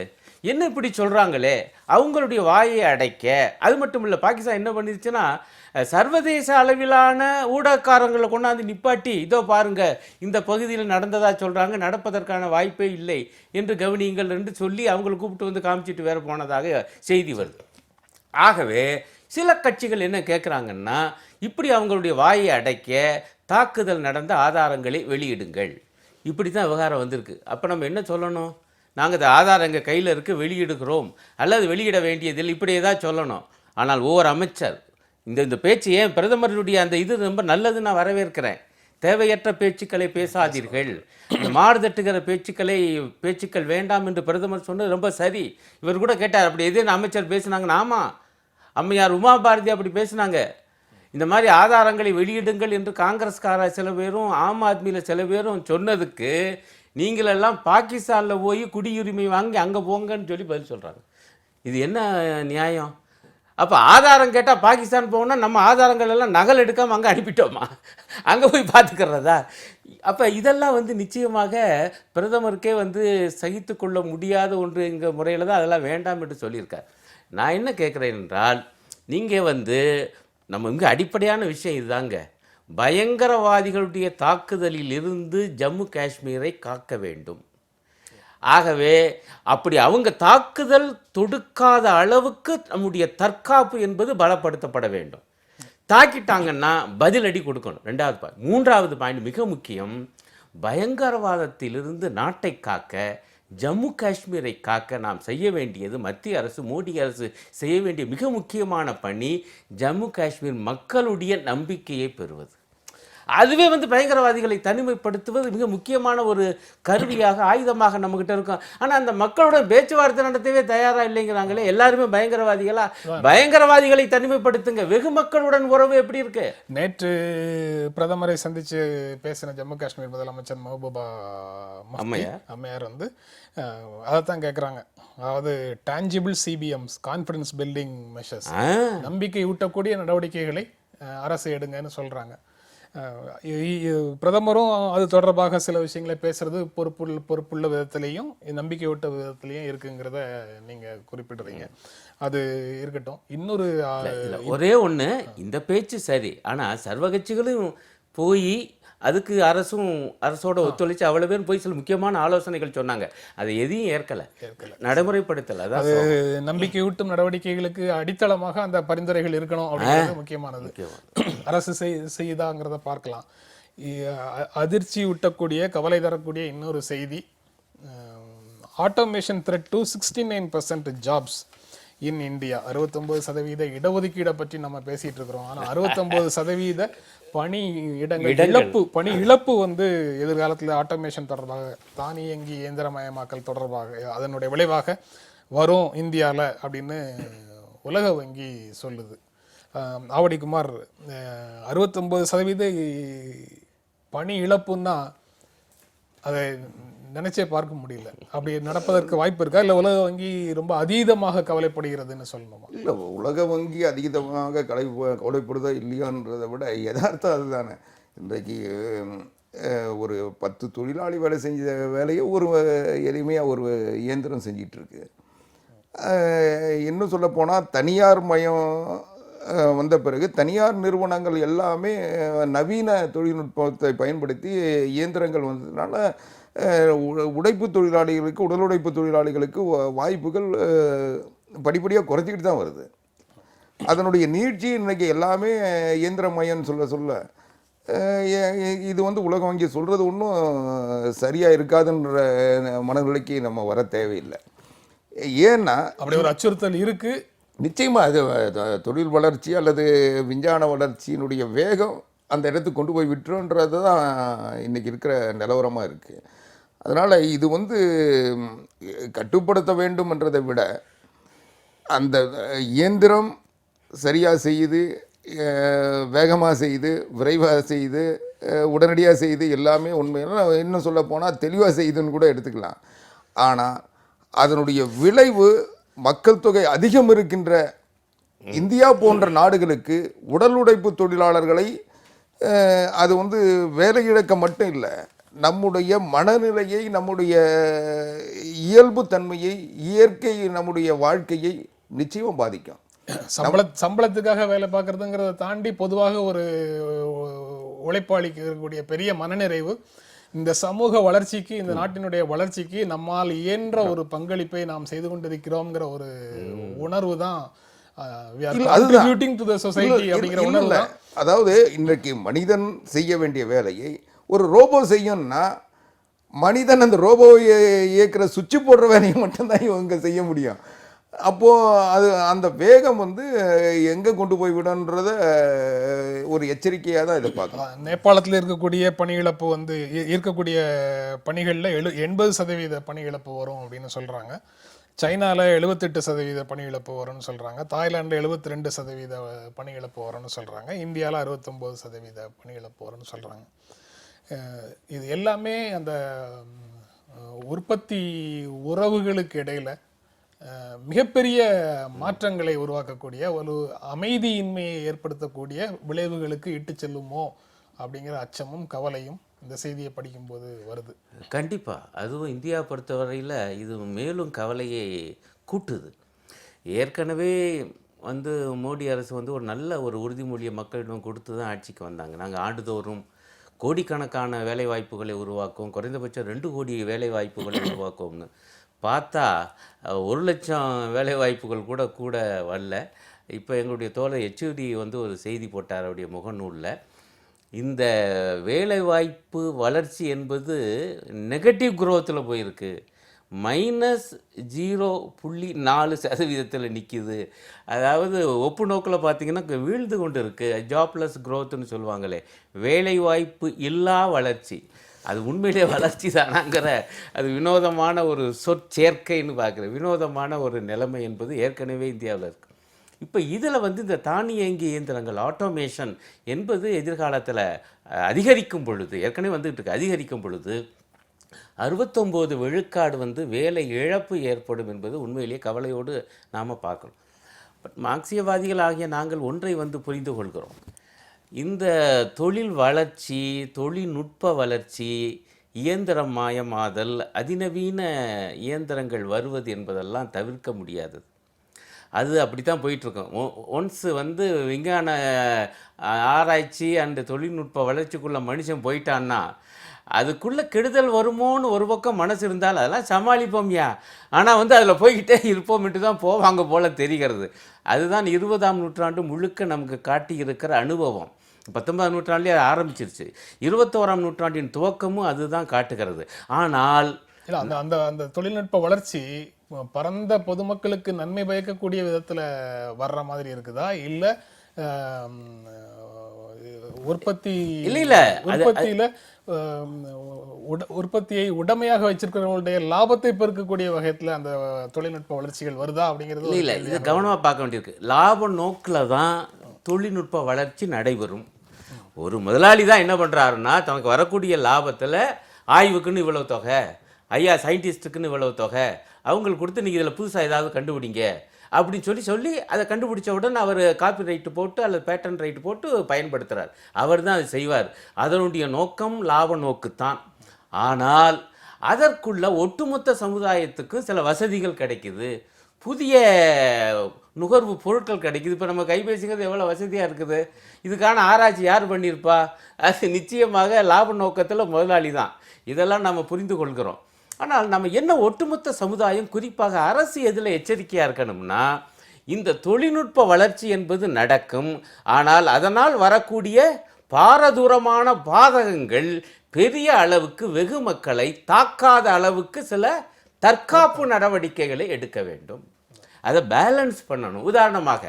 என்ன இப்படி சொல்கிறாங்களே அவங்களுடைய வாயை அடைக்க. அது மட்டும் இல்லை, பாகிஸ்தான் என்ன பண்ணிருச்சுன்னா, சர்வதேச அளவிலான ஊடகக்காரங்களை கொண்டாந்து நிப்பாட்டி, இதோ பாருங்க இந்த பகுதியில் நடந்ததாக சொல்கிறாங்க, நடப்பதற்கான வாய்ப்பே இல்லை என்று கவனியுங்கள் என்று சொல்லி அவங்களை கூப்பிட்டு வந்து காமிச்சிட்டு வேற போனதாக செய்தி வருது. ஆகவே சில கட்சிகள் என்ன கேட்குறாங்கன்னா, இப்படி அவங்களுடைய வாயை அடைக்க தாக்குதல் நடந்த ஆதாரங்களை வெளியிடுங்கள். இப்படி தான் விவகாரம் வந்திருக்கு. அப்போ நம்ம என்ன சொல்லணும், நாங்கள் இந்த ஆதாரம் எங்கள் கையில் இருக்க வெளியிடுகிறோம் அல்லது வெளியிட வேண்டியதில் இப்படியே தான் சொல்லணும். ஆனால் ஒவ்வொரு அமைச்சர் இந்த பேச்சு, ஏன் பிரதமருடைய அந்த இது ரொம்ப நல்லது, நான் வரவேற்கிறேன். தேவையற்ற பேச்சுக்களை பேசாதீர்கள், இந்த மாறுதட்டுகிற பேச்சுக்கள் வேண்டாம் என்று பிரதமர் சொன்னது ரொம்ப சரி. இவர் கூட கேட்டார், அப்படி எது அமைச்சர் பேசினாங்கன்னு. ஆமாம், அம்மையார் உமா பாரதி அப்படி பேசினாங்க. இந்த மாதிரி ஆதாரங்களை வெளியிடுங்கள் என்று காங்கிரஸ்கார சில பேரும் ஆம் ஆத்மியில் சில பேரும் சொன்னதுக்கு நீங்களெல்லாம் பாகிஸ்தானில் போய் குடியுரிமை வாங்கி அங்கே போங்கன்னு சொல்லி பதில் சொல்கிறாங்க. இது என்ன நியாயம்? அப்போ ஆதாரம் கேட்டால் பாகிஸ்தான் போகணும்னா நம்ம ஆதாரங்கள் எல்லாம் நகல் எடுக்காமல் அங்கே அனுப்பிட்டோமா, அங்கே போய் பார்த்துக்கிறதா? அப்போ இதெல்லாம் வந்து நிச்சயமாக பிரதமருக்கே வந்து சகித்து கொள்ள முடியாத ஒன்றுங்கிற முறையில் தான் அதெல்லாம் வேண்டாம் என்று சொல்லியிருக்கார். நான் என்ன கேட்குறேன் என்றால், நீங்கள் வந்து நம்ம இங்கே அடிப்படையான விஷயம் இதுதாங்க, பயங்கரவாதிகளுடைய தாக்குதலில் இருந்து ஜம்மு காஷ்மீரை காக்க வேண்டும். ஆகவே அப்படி அவங்க தாக்குதல் தொடுக்காத அளவுக்கு நம்முடைய தற்காப்பு என்பது பலப்படுத்தப்பட வேண்டும். தாக்கிட்டாங்கன்னா பதிலடி கொடுக்கணும். 2வது பாயிண்ட். 3வது பாயிண்ட் மிக முக்கியம், பயங்கரவாதத்திலிருந்து நாட்டை காக்க ஜம்மு காஷ்மீரை காக்க நாம் செய்ய வேண்டியது, மத்திய அரசு மோடி அரசு செய்ய வேண்டிய மிக முக்கியமான பணி ஜம்மு காஷ்மீர் மக்களுடைய நம்பிக்கையை பெறுவது. அதுவே வந்து பயங்கரவாதிகளை தனிமைப்படுத்துவது மிக முக்கியமான ஒரு கருவியாக, ஆயுதமாக நம்மகிட்ட இருக்கும். ஆனால் அந்த மக்களுடன் பேச்சுவார்த்தை நடத்தவே தயாராக இல்லைங்கிறாங்களே. எல்லாருமே பயங்கரவாதிகளா? பயங்கரவாதிகளை தனிமைப்படுத்துங்க. வெகு மக்களுடன் உறவு எப்படி இருக்கு? நேற்று பிரதமரை சந்தித்து பேசின ஜம்மு காஷ்மீர் முதலமைச்சர் மெஹபூபா அம்மையார் வந்து அதைத்தான் கேட்குறாங்க. அதாவது டான்ஜிபிள் சிபிஎம்ஸ், கான்ஃபிடன்ஸ் பில்டிங் மெஷர்ஸ், நம்பிக்கை ஊட்டக்கூடிய நடவடிக்கைகளை அரசு எடுங்கன்னு சொல்கிறாங்க. பிரதமரும் அது தொடர்பாக சில விஷயங்களை பேசுறது பொறுப்புள்ள விதத்திலையும் நம்பிக்கையூட்ட விதத்திலையும் இருக்குங்கிறத நீங்க குறிப்பிடுறீங்க. அது இருக்கட்டும். இன்னொரு ஒரே ஒன்று, இந்த பேச்சு சரி, ஆனால் சர்வ கட்சிகளும் போய் அதுக்கு அரசோட ஒத்துழைச்சு அவ்வளவு பேரும் போய் சில முக்கியமான ஆலோசனைகள் சொன்னாங்க. அதை எதையும் ஏற்கல, நடைமுறைப்படுத்தலை. அதாவது நம்பிக்கையூட்டும் நடவடிக்கைகளுக்கு அடித்தளமாக அந்த பரிந்துரைகள் இருக்கணும் அப்படிங்கிறது முக்கியமானது. அரசு செய்யுதாங்கிறத பார்க்கலாம். அதிர்ச்சி ஊட்டக்கூடிய, கவலை தரக்கூடிய இன்னொரு செய்தி, automation thread to 69% jobs in India. 69% இடஒதுக்கீடை பற்றி நம்ம பேசிட்டு இருக்கிறோம். ஆனால் 69% பணி இழப்பு வந்து எதிர்காலத்தில் ஆட்டோமேஷன் தொடர்பாக, தானியங்கி இயந்திரமயமாக்கல் தொடர்பாக அதனுடைய விளைவாக வரும் இந்தியாவில் அப்படின்னு உலக வங்கி சொல்லுது. ஆவடி குமார், 69% பணி இழப்புன்னா அதை நினைச்சே பார்க்க முடியல. அப்படி நடப்பதற்கு வாய்ப்பு இருக்கா, இல்லை உலக வங்கி ரொம்ப அதீதமாக கவலைப்படுகிறதுன்னு சொல்லணுமா? இல்லை, உலக வங்கி அதீதமாக கவலைப்படுதா இல்லையான்றதை விட யதார்த்தம் அதுதானே. இன்றைக்கு ஒரு 10 தொழிலாளி வேலை செஞ்ச வேலையை ஒரு எளிமையாக ஒரு இயந்திரம் செஞ்சிட்ருக்கு. இன்னும் சொல்லப்போனால் தனியார் மயம் வந்த பிறகு தனியார் நிறுவனங்கள் எல்லாமே நவீன தொழில்நுட்பத்தை பயன்படுத்தி இயந்திரங்கள் வந்ததுனால உடைப்பு தொழிலாளிகளுக்கு, உடல் உழைப்பு தொழிலாளிகளுக்கு வாய்ப்புகள் படிப்படியாக குறைச்சிக்கிட்டு தான் வருது. அதனுடைய நீட்சி இன்றைக்கி எல்லாமே இயந்திரமயன்னு சொல்ல இது வந்து உலக வங்கி சொல்கிறது ஒன்றும் சரியாக இருக்காதுன்ற மனநிலைக்கு நம்ம வர தேவையில்லை. ஏன்னா அப்படி ஒரு அச்சுறுத்தல் இருக்குது. நிச்சயமாக அது தொழில் வளர்ச்சி அல்லது விஞ்ஞான வளர்ச்சியினுடைய வேகம் அந்த இடத்துக்கு கொண்டு போய் விட்டுருன்றது தான் இன்றைக்கி இருக்கிற நிலவரமாக இருக்குது. அதனால் இது வந்து கட்டுப்படுத்த வேண்டும்ன்றதை விட அந்த இயந்திரம் சரியாக செய்யுது, வேகமாக செய்யுது, விரைவாக செய்யுது, உடனடியாக செய்யுது, எல்லாமே உண்மையான இன்னும் சொல்ல போனால் தெளிவாக செய்யுதுன்னு கூட எடுத்துக்கலாம். ஆனால் அதனுடைய விளைவு மக்கள் தொகை அதிகம் இருக்கின்ற இந்தியா போன்ற நாடுகளுக்கு உடல் உழைப்பு தொழிலாளர்களை அது வந்து வேலை இழக்க மட்டும் இல்லை, நம்முடைய மனநிலையை, நம்முடைய இயல்பு தன்மையை, இயற்கை, நம்முடைய வாழ்க்கையை நிச்சயம் பாதிக்கும். சம்பளத்துக்காக வேலை பார்க்கறதுங்கிறத தாண்டி பொதுவாக ஒரு உழைப்பாளிக்கு இருக்கக்கூடிய பெரிய மனநிறைவு, இந்த சமூக வளர்ச்சிக்கு, இந்த நாட்டினுடைய வளர்ச்சிக்கு நம்மால் இயன்ற ஒரு பங்களிப்பை நாம் செய்து கொண்டிருக்கிறோம்ங்கிற ஒரு உணர்வு தான். அதாவது இன்றைக்கு மனிதன் செய்ய வேண்டிய வேலையை ஒரு ரோபோ செய்யும்னா, மனிதன் அந்த ரோபோவை இயக்கிற சுவிட்சு போடுற வேலையை மட்டும்தான் இவங்க செய்ய முடியும். அப்போது அது அந்த வேகம் வந்து எங்கே கொண்டு போய் விடுன்றத ஒரு எச்சரிக்கையாக தான் இதை பார்க்கலாம். நேபாளத்தில் இருக்கக்கூடிய பணி இழப்பு வந்து இருக்கக்கூடிய பணிகளில் 80% பணி இழப்பு வரும் அப்படின்னு சொல்கிறாங்க. சைனாவில் 78% பணி இழப்பு வரும்னு சொல்கிறாங்க. தாய்லாண்டில் 72% பணி இழப்பு வரும்னு சொல்கிறாங்க. இந்தியாவில் 69% பணி இழப்பு வரும்னு சொல்கிறாங்க. இது எல்லாமே அந்த உற்பத்தி உறவுகளுக்கு இடையில் மிகப்பெரிய மாற்றங்களை உருவாக்கக்கூடிய, ஒரு அமைதியின்மையை ஏற்படுத்தக்கூடிய விளைவுகளுக்கு இட்டு செல்லுமோ அப்படிங்கிற அச்சமும் கவலையும் இந்த செய்தியை படிக்கும்போது வருது. கண்டிப்பாக. அதுவும் இந்தியா பொறுத்தவரையில் இது மேலும் கவலையை கூட்டுது. ஏற்கனவே வந்து மோடி அரசு வந்து ஒரு நல்ல ஒரு உறுதிமொழியை மக்களிடம் கொடுத்து தான் ஆட்சிக்கு வந்தாங்க. நாங்கள் ஆண்டுதோறும் கோடிக்கணக்கான வேலைவாய்ப்புகளை உருவாக்குவோம், குறைந்தபட்சம் 2 கோடி வேலைவாய்ப்புகளை உருவாக்குவோம்னு பார்த்தா 1 லட்சம் வேலைவாய்ப்புகள் கூட வரல. இப்போ எங்களுடைய தோழர் HUD வந்து ஒரு செய்தி போட்டார் அவருடைய முகநூலில். இந்த வேலைவாய்ப்பு வளர்ச்சி என்பது நெகட்டிவ் குரோத்தில் போயிருக்கு, -0.4% நிற்கிது. அதாவது ஒப்பு நோக்கில் பார்த்தீங்கன்னா வீழ்ந்து கொண்டு இருக்குது. ஜாப்லெஸ் க்ரோத்துன்னு சொல்லுவாங்களே, வேலைவாய்ப்பு இல்லா வளர்ச்சி. அது உண்மையிலே வளர்ச்சி தானாங்கிற அது வினோதமான ஒரு சொற்சேர்க்கைன்னு பார்க்குறேன். வினோதமான ஒரு நிலைமை என்பது ஏற்கனவே இந்தியாவில் இருக்குது. இப்போ இதில் வந்து இந்த தானியங்கி இயந்திரங்கள் ஆட்டோமேஷன் என்பது எதிர்காலத்தில் அதிகரிக்கும் பொழுது, ஏற்கனவே வந்துகிட்டு இருக்கு, அதிகரிக்கும் பொழுது 69 விழுக்காடு வந்து வேலை இழப்பு ஏற்படும் என்பது உண்மையிலேயே கவலையோடு நாம் பார்க்கணும். பட் மார்க்சியவாதிகள் ஆகிய நாங்கள் ஒன்றை வந்து புரிந்து கொள்கிறோம். இந்த தொழில் வளர்ச்சி, தொழில்நுட்ப வளர்ச்சி, இயந்திரமயமாதல், அதிநவீன இயந்திரங்கள் வருவது என்பதெல்லாம் தவிர்க்க முடியாதது. அது அப்படி தான் போயிட்டுருக்கும். ஒன்ஸ் வந்து விஞ்ஞான ஆராய்ச்சி அண்டு தொழில்நுட்ப வளர்ச்சிக்குள்ளே மனுஷன் போயிட்டான்னா அதுக்குள்ளே கெடுதல் வருமோன்னு ஒரு பக்கம் மனசு இருந்தால் அதெல்லாம் சமாளிப்போம்யா, ஆனால் வந்து அதில் போய்கிட்டே இருப்போம்ட்டு தான் போவாங்க போல் தெரிகிறது. அதுதான் 20ஆம் நூற்றாண்டு முழுக்க நமக்கு காட்டி இருக்கிற அனுபவம். 19ஆம் நூற்றாண்டிலே ஆரம்பிச்சிருச்சு. 21ஆம் நூற்றாண்டின் துவக்கமும் அதுதான் காட்டுகிறது. ஆனால் இல்லை, அந்த அந்த அந்த தொழில்நுட்ப வளர்ச்சி பரந்த பொதுமக்களுக்கு நன்மை பயக்கக்கூடிய விதத்துல வர்ற மாதிரி இருக்குதா, இல்ல உற்பத்தி இல்லை உற்பத்தியில உற்பத்தியை உடமையாக வச்சிருக்கிறவங்களுடைய லாபத்தை பெருக்கக்கூடிய வகையத்துல அந்த தொழில்நுட்ப வளர்ச்சிகள் வருதா அப்படிங்கிறது இல்லை இது கவனமாக பார்க்க வேண்டியிருக்கு. லாப நோக்கில் தான் தொழில்நுட்ப வளர்ச்சி நடைபெறும். ஒரு முதலாளி தான் என்ன பண்ணுறாருன்னா, தனக்கு வரக்கூடிய லாபத்தில் ஆய்வுக்குன்னு இவ்வளவு தொகை, ஐயா சயின்டிஸ்ட்டுக்குன்னு இவ்வளவு தொகை, அவங்களுக்கு கொடுத்து நீங்கள் இதில் புதுசாக ஏதாவது கண்டுபிடிங்க அப்படின்னு சொல்லி அதை கண்டுபிடிச்ச உடனே அவர் காப்பி ரைட்டு போட்டு அல்லது பேட்டன் ரைட்டு போட்டு பயன்படுத்துகிறார். அவர் தான் அதை செய்வார். அதனுடைய நோக்கம் லாப நோக்குத்தான். ஆனால் அதற்குள்ள ஒட்டுமொத்த சமுதாயத்துக்கும் சில வசதிகள் கிடைக்குது, புதிய நுகர்வு பொருட்கள் கிடைக்குது. இப்போ நம்ம கைபேசிங்கிறது எவ்வளோ வசதியாக இருக்குது. இதுக்கான ஆராய்ச்சி யார் பண்ணியிருப்பா? அது நிச்சயமாக லாப நோக்கத்தில் முதலாளி தான். இதெல்லாம் நம்ம புரிந்து கொள்கிறோம். ஆனால் நம்ம என்ன ஒட்டுமொத்த சமுதாயம், குறிப்பாக அரசு எதில் எச்சரிக்கையாக இருக்கணும்னா, இந்த தொழில்நுட்ப வளர்ச்சி என்பது நடக்கும். ஆனால் அதனால் வரக்கூடிய பாரதூரமான பாதகங்கள் பெரிய அளவுக்கு வெகு மக்களை தாக்காத அளவுக்கு சில தற்காப்பு நடவடிக்கைகளை எடுக்க வேண்டும். அதை பேலன்ஸ் பண்ணணும். உதாரணமாக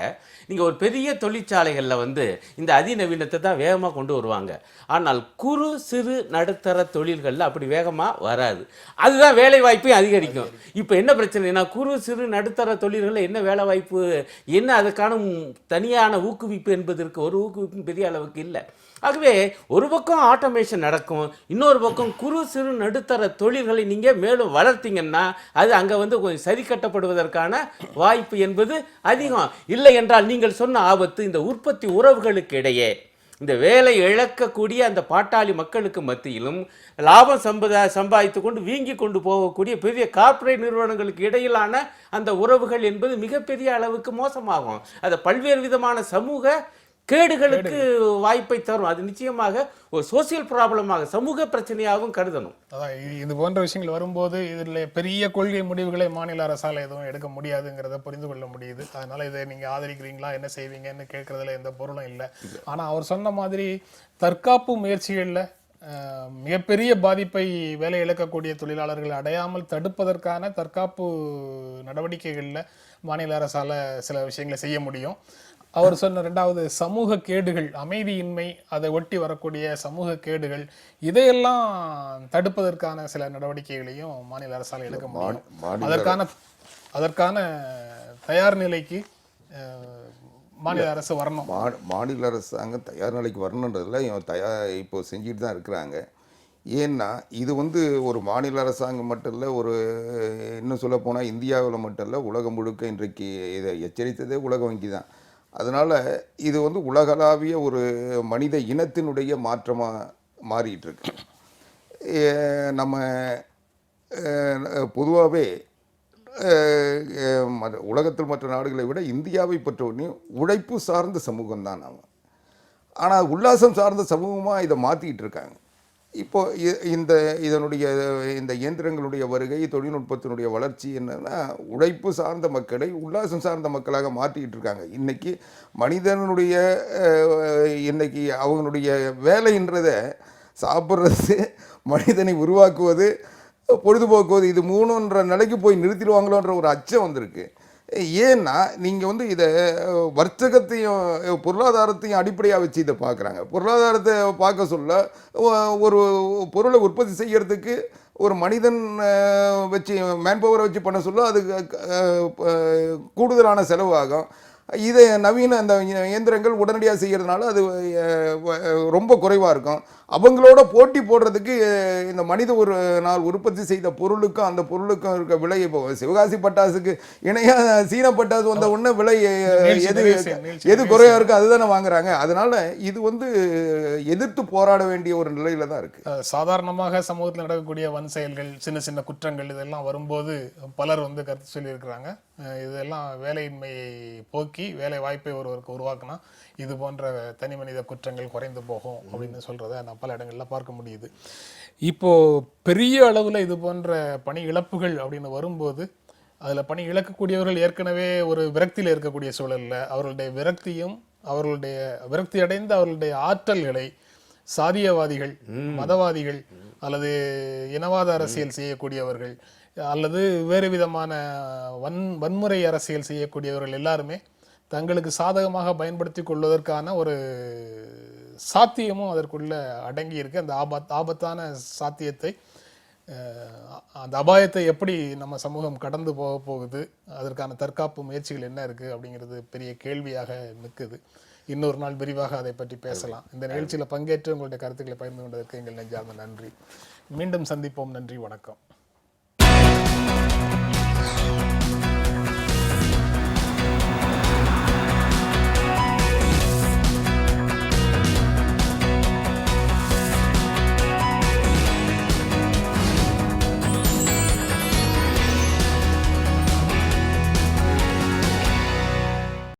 நீங்கள் ஒரு பெரிய தொழிற்சாலைகளில் வந்து இந்த அதிநவீனத்தை தான் வேகமாக கொண்டு வருவாங்க. ஆனால் குறு சிறு நடுத்தர தொழில்களில் அப்படி வேகமாக வராது. அதுதான் வேலை வாய்ப்பையும் அதிகரிக்கும். இப்போ என்ன பிரச்சனைனா, குறு சிறு நடுத்தர தொழில்களில் என்ன வேலை வாய்ப்பு, என்ன அதுக்கான தனியான ஊக்குவிப்பு என்பதற்கு ஒரு ஊக்குவிப்பும் பெரிய அளவுக்கு இல்லை. ஆகவே ஒரு பக்கம் ஆட்டோமேஷன் நடக்கும், இன்னொரு பக்கம் குறு சிறு நடுத்தர தொழில்களை நீங்கள் மேலும் வளர்த்தீங்கன்னா அது அங்கே வந்து கொஞ்சம் சரி கட்டப்படுவதற்கான வாய்ப்பு என்பது அதிகம். இல்லை என்றால் நீங்கள் சொன்ன ஆபத்து, இந்த உற்பத்தி உறவுகளுக்கு இடையே இந்த வேலை இழக்கக்கூடிய அந்த பாட்டாளி மக்களுக்கு மத்தியிலும் லாபம் சம்பாதித்து கொண்டு வீங்கி கொண்டு போகக்கூடிய பெரிய கார்ப்பரேட் நிறுவனங்களுக்கு இடையிலான அந்த உறவுகள் என்பது மிகப்பெரிய அளவுக்கு மோசமாகும். அது பல்வேறு விதமான சமூக கேடுகளுக்கு வாய்ப்பை தரும். அது நிச்சயமாக ஒரு சோசியல் ப்ராப்ளமாக, சமூக பிரச்சனையாகவும் கருதணும். அதான் இது போன்ற விஷயங்கள் வரும்போது இதில் பெரிய கொள்கை முடிவுகளை மாநில அரசால் எதுவும் எடுக்க முடியாதுங்கிறத புரிந்து கொள்ள முடியுது. அதனால இதை நீங்கள் ஆதரிக்கிறீங்களா, என்ன செய்வீங்கன்னு கேட்கறதுல எந்த பொருளும் இல்லை. ஆனால் அவர் சொன்ன மாதிரி தற்காப்பு முயற்சிகளில் மிகப்பெரிய பாதிப்பை வேலை இழக்கக்கூடிய தொழிலாளர்கள் அடையாமல் தடுப்பதற்கான தற்காப்பு நடவடிக்கைகளில் மாநில அரசால் சில விஷயங்களை செய்ய முடியும். அவர் சொன்ன ரெண்டாவது சமூக கேடுகள், அமைதியின்மை, அதை ஒட்டி வரக்கூடிய சமூக கேடுகள், இதையெல்லாம் தடுப்பதற்கான சில நடவடிக்கைகளையும் மாநில அரசால் எடுக்க முடியும். அதற்கான தயார் நிலைக்கு மாநில அரசு வரணும். மாநில அரசாங்கம் தயார் நிலைக்கு வரணுன்றதுல இப்போ செஞ்சுட்டு தான் இருக்கிறாங்க. ஏன்னா இது வந்து ஒரு மாநில அரசாங்கம் மட்டும் இல்லை, ஒரு இன்னும் சொல்ல போனால் இந்தியாவில் மட்டும் இல்லை, உலகம் முழுக்க இன்றைக்கு இதை எச்சரித்ததே உலக வங்கி தான். அதனால் இது வந்து உலகளாவிய ஒரு மனித இனத்தினுடைய மாற்றமாக மாறிட்டு இருக்கு. நம்ம பொதுவாகவே உலகத்தில் மற்ற நாடுகளை விட இந்தியாவை பொறுத்தவரையும் உழைப்பு சார்ந்த சமூகம் தான் நாம். ஆனால் உல்லாசம் சார்ந்த சமூகமாக இதை மாற்றிக்கிட்டு இருக்காங்க. இப்போ இந்த இயந்திரங்களுடைய வருகை, தொழில்நுட்பத்தினுடைய வளர்ச்சி என்னன்னா, உழைப்பு சார்ந்த மக்களை உல்லாசம் சார்ந்த மக்களாக மாற்றிக்கிட்டு இருக்காங்க. இன்னைக்கு மனிதனுடைய இன்னைக்கு அவங்களுடைய வேலைன்றதை சாப்பிட்றது, மனிதனை உருவாக்குவது, பொழுதுபோக்குவது இது 3ன்ற நிலைக்கு போய் நிறுத்திடுவாங்களோன்ற ஒரு அச்சம் வந்திருக்கு. ஏன்னா நீங்கள் வந்து இதை வர்த்தகத்தையும் பொருளாதாரத்தையும் அடிப்படையாக வச்சு இதை பார்க்குறாங்க. பொருளாதாரத்தை பார்க்க சொல்ல ஒரு பொருளை உற்பத்தி செய்கிறதுக்கு ஒரு மனிதன் வச்சு மேன்பவரை வச்சு பண்ண சொல்ல அது கூடுதலான செலவு ஆகும். இதை நவீன அந்த இயந்திரங்கள் உடனடியாக செய்கிறதுனால அது ரொம்ப குறைவாக இருக்கும். அவங்களோட போட்டி போடுறதுக்கு இந்த மனித ஒரு நாள் உற்பத்தி செய்த பொருளுக்கும் அந்த பொருளுக்கும் இருக்க விலை இப்போ சிவகாசி பட்டாசுக்கு இணையாக சீன பட்டாசு வந்த உடனே விலை எது குறையா இருக்கு அதுதானே வாங்குறாங்க. அதனால இது வந்து எதிர்த்து போராட வேண்டிய ஒரு நிலையில தான் இருக்கு. சாதாரணமாக சமூகத்தில் நடக்கக்கூடிய வன் செயல்கள், சின்ன சின்ன குற்றங்கள் இதெல்லாம் வரும்போது பலர் வந்து கருத்து சொல்லியிருக்கிறாங்க. இதெல்லாம் வேலையின்மையை போக்கி வேலை வாய்ப்பை ஒருவருக்கு உருவாக்குனா இது போன்ற தனி மனித குற்றங்கள் குறைந்து போகும் அப்படின்னு சொல்றதை நான் பல இடங்கள்ல பார்க்க முடியுது. இப்போ பெரிய அளவுல இது போன்ற பணி இழப்புகள் அப்படின்னு வரும்போது அதுல பணி இழக்கக்கூடியவர்கள் ஏற்கனவே ஒரு விரக்தியில இருக்கக்கூடிய சூழல்ல அவர்களுடைய விரக்தியும் அவர்களுடைய விரக்தி அடைந்த அவர்களுடைய ஆற்றல்களை சாதியவாதிகள், மதவாதிகள் அல்லது இனவாத அரசியல் செய்யக்கூடியவர்கள் அல்லது வேறு விதமான வன்முறை அரசியல் செய்யக்கூடியவர்கள் எல்லாருமே தங்களுக்கு சாதகமாக பயன்படுத்தி கொள்வதற்கான ஒரு சாத்தியமும் அதற்குள்ள அடங்கி இருக்கு. அந்த ஆபத்தான சாத்தியத்தை, அந்த அபாயத்தை எப்படி நம்ம சமூகம் கடந்து போகுது, அதற்கான தற்காப்பு முயற்சிகள் என்ன இருக்கு அப்படிங்கிறது பெரிய கேள்வியாக நிற்குது. இன்னொரு நாள் விரிவாக அதை பற்றி பேசலாம். இந்த நிகழ்ச்சியில் பங்கேற்று உங்களுடைய கருத்துக்களை பகிர்ந்து கொண்டதற்கு எங்கள் நெஞ்சார்ந்த நன்றி. மீண்டும் சந்திப்போம். நன்றி, வணக்கம்.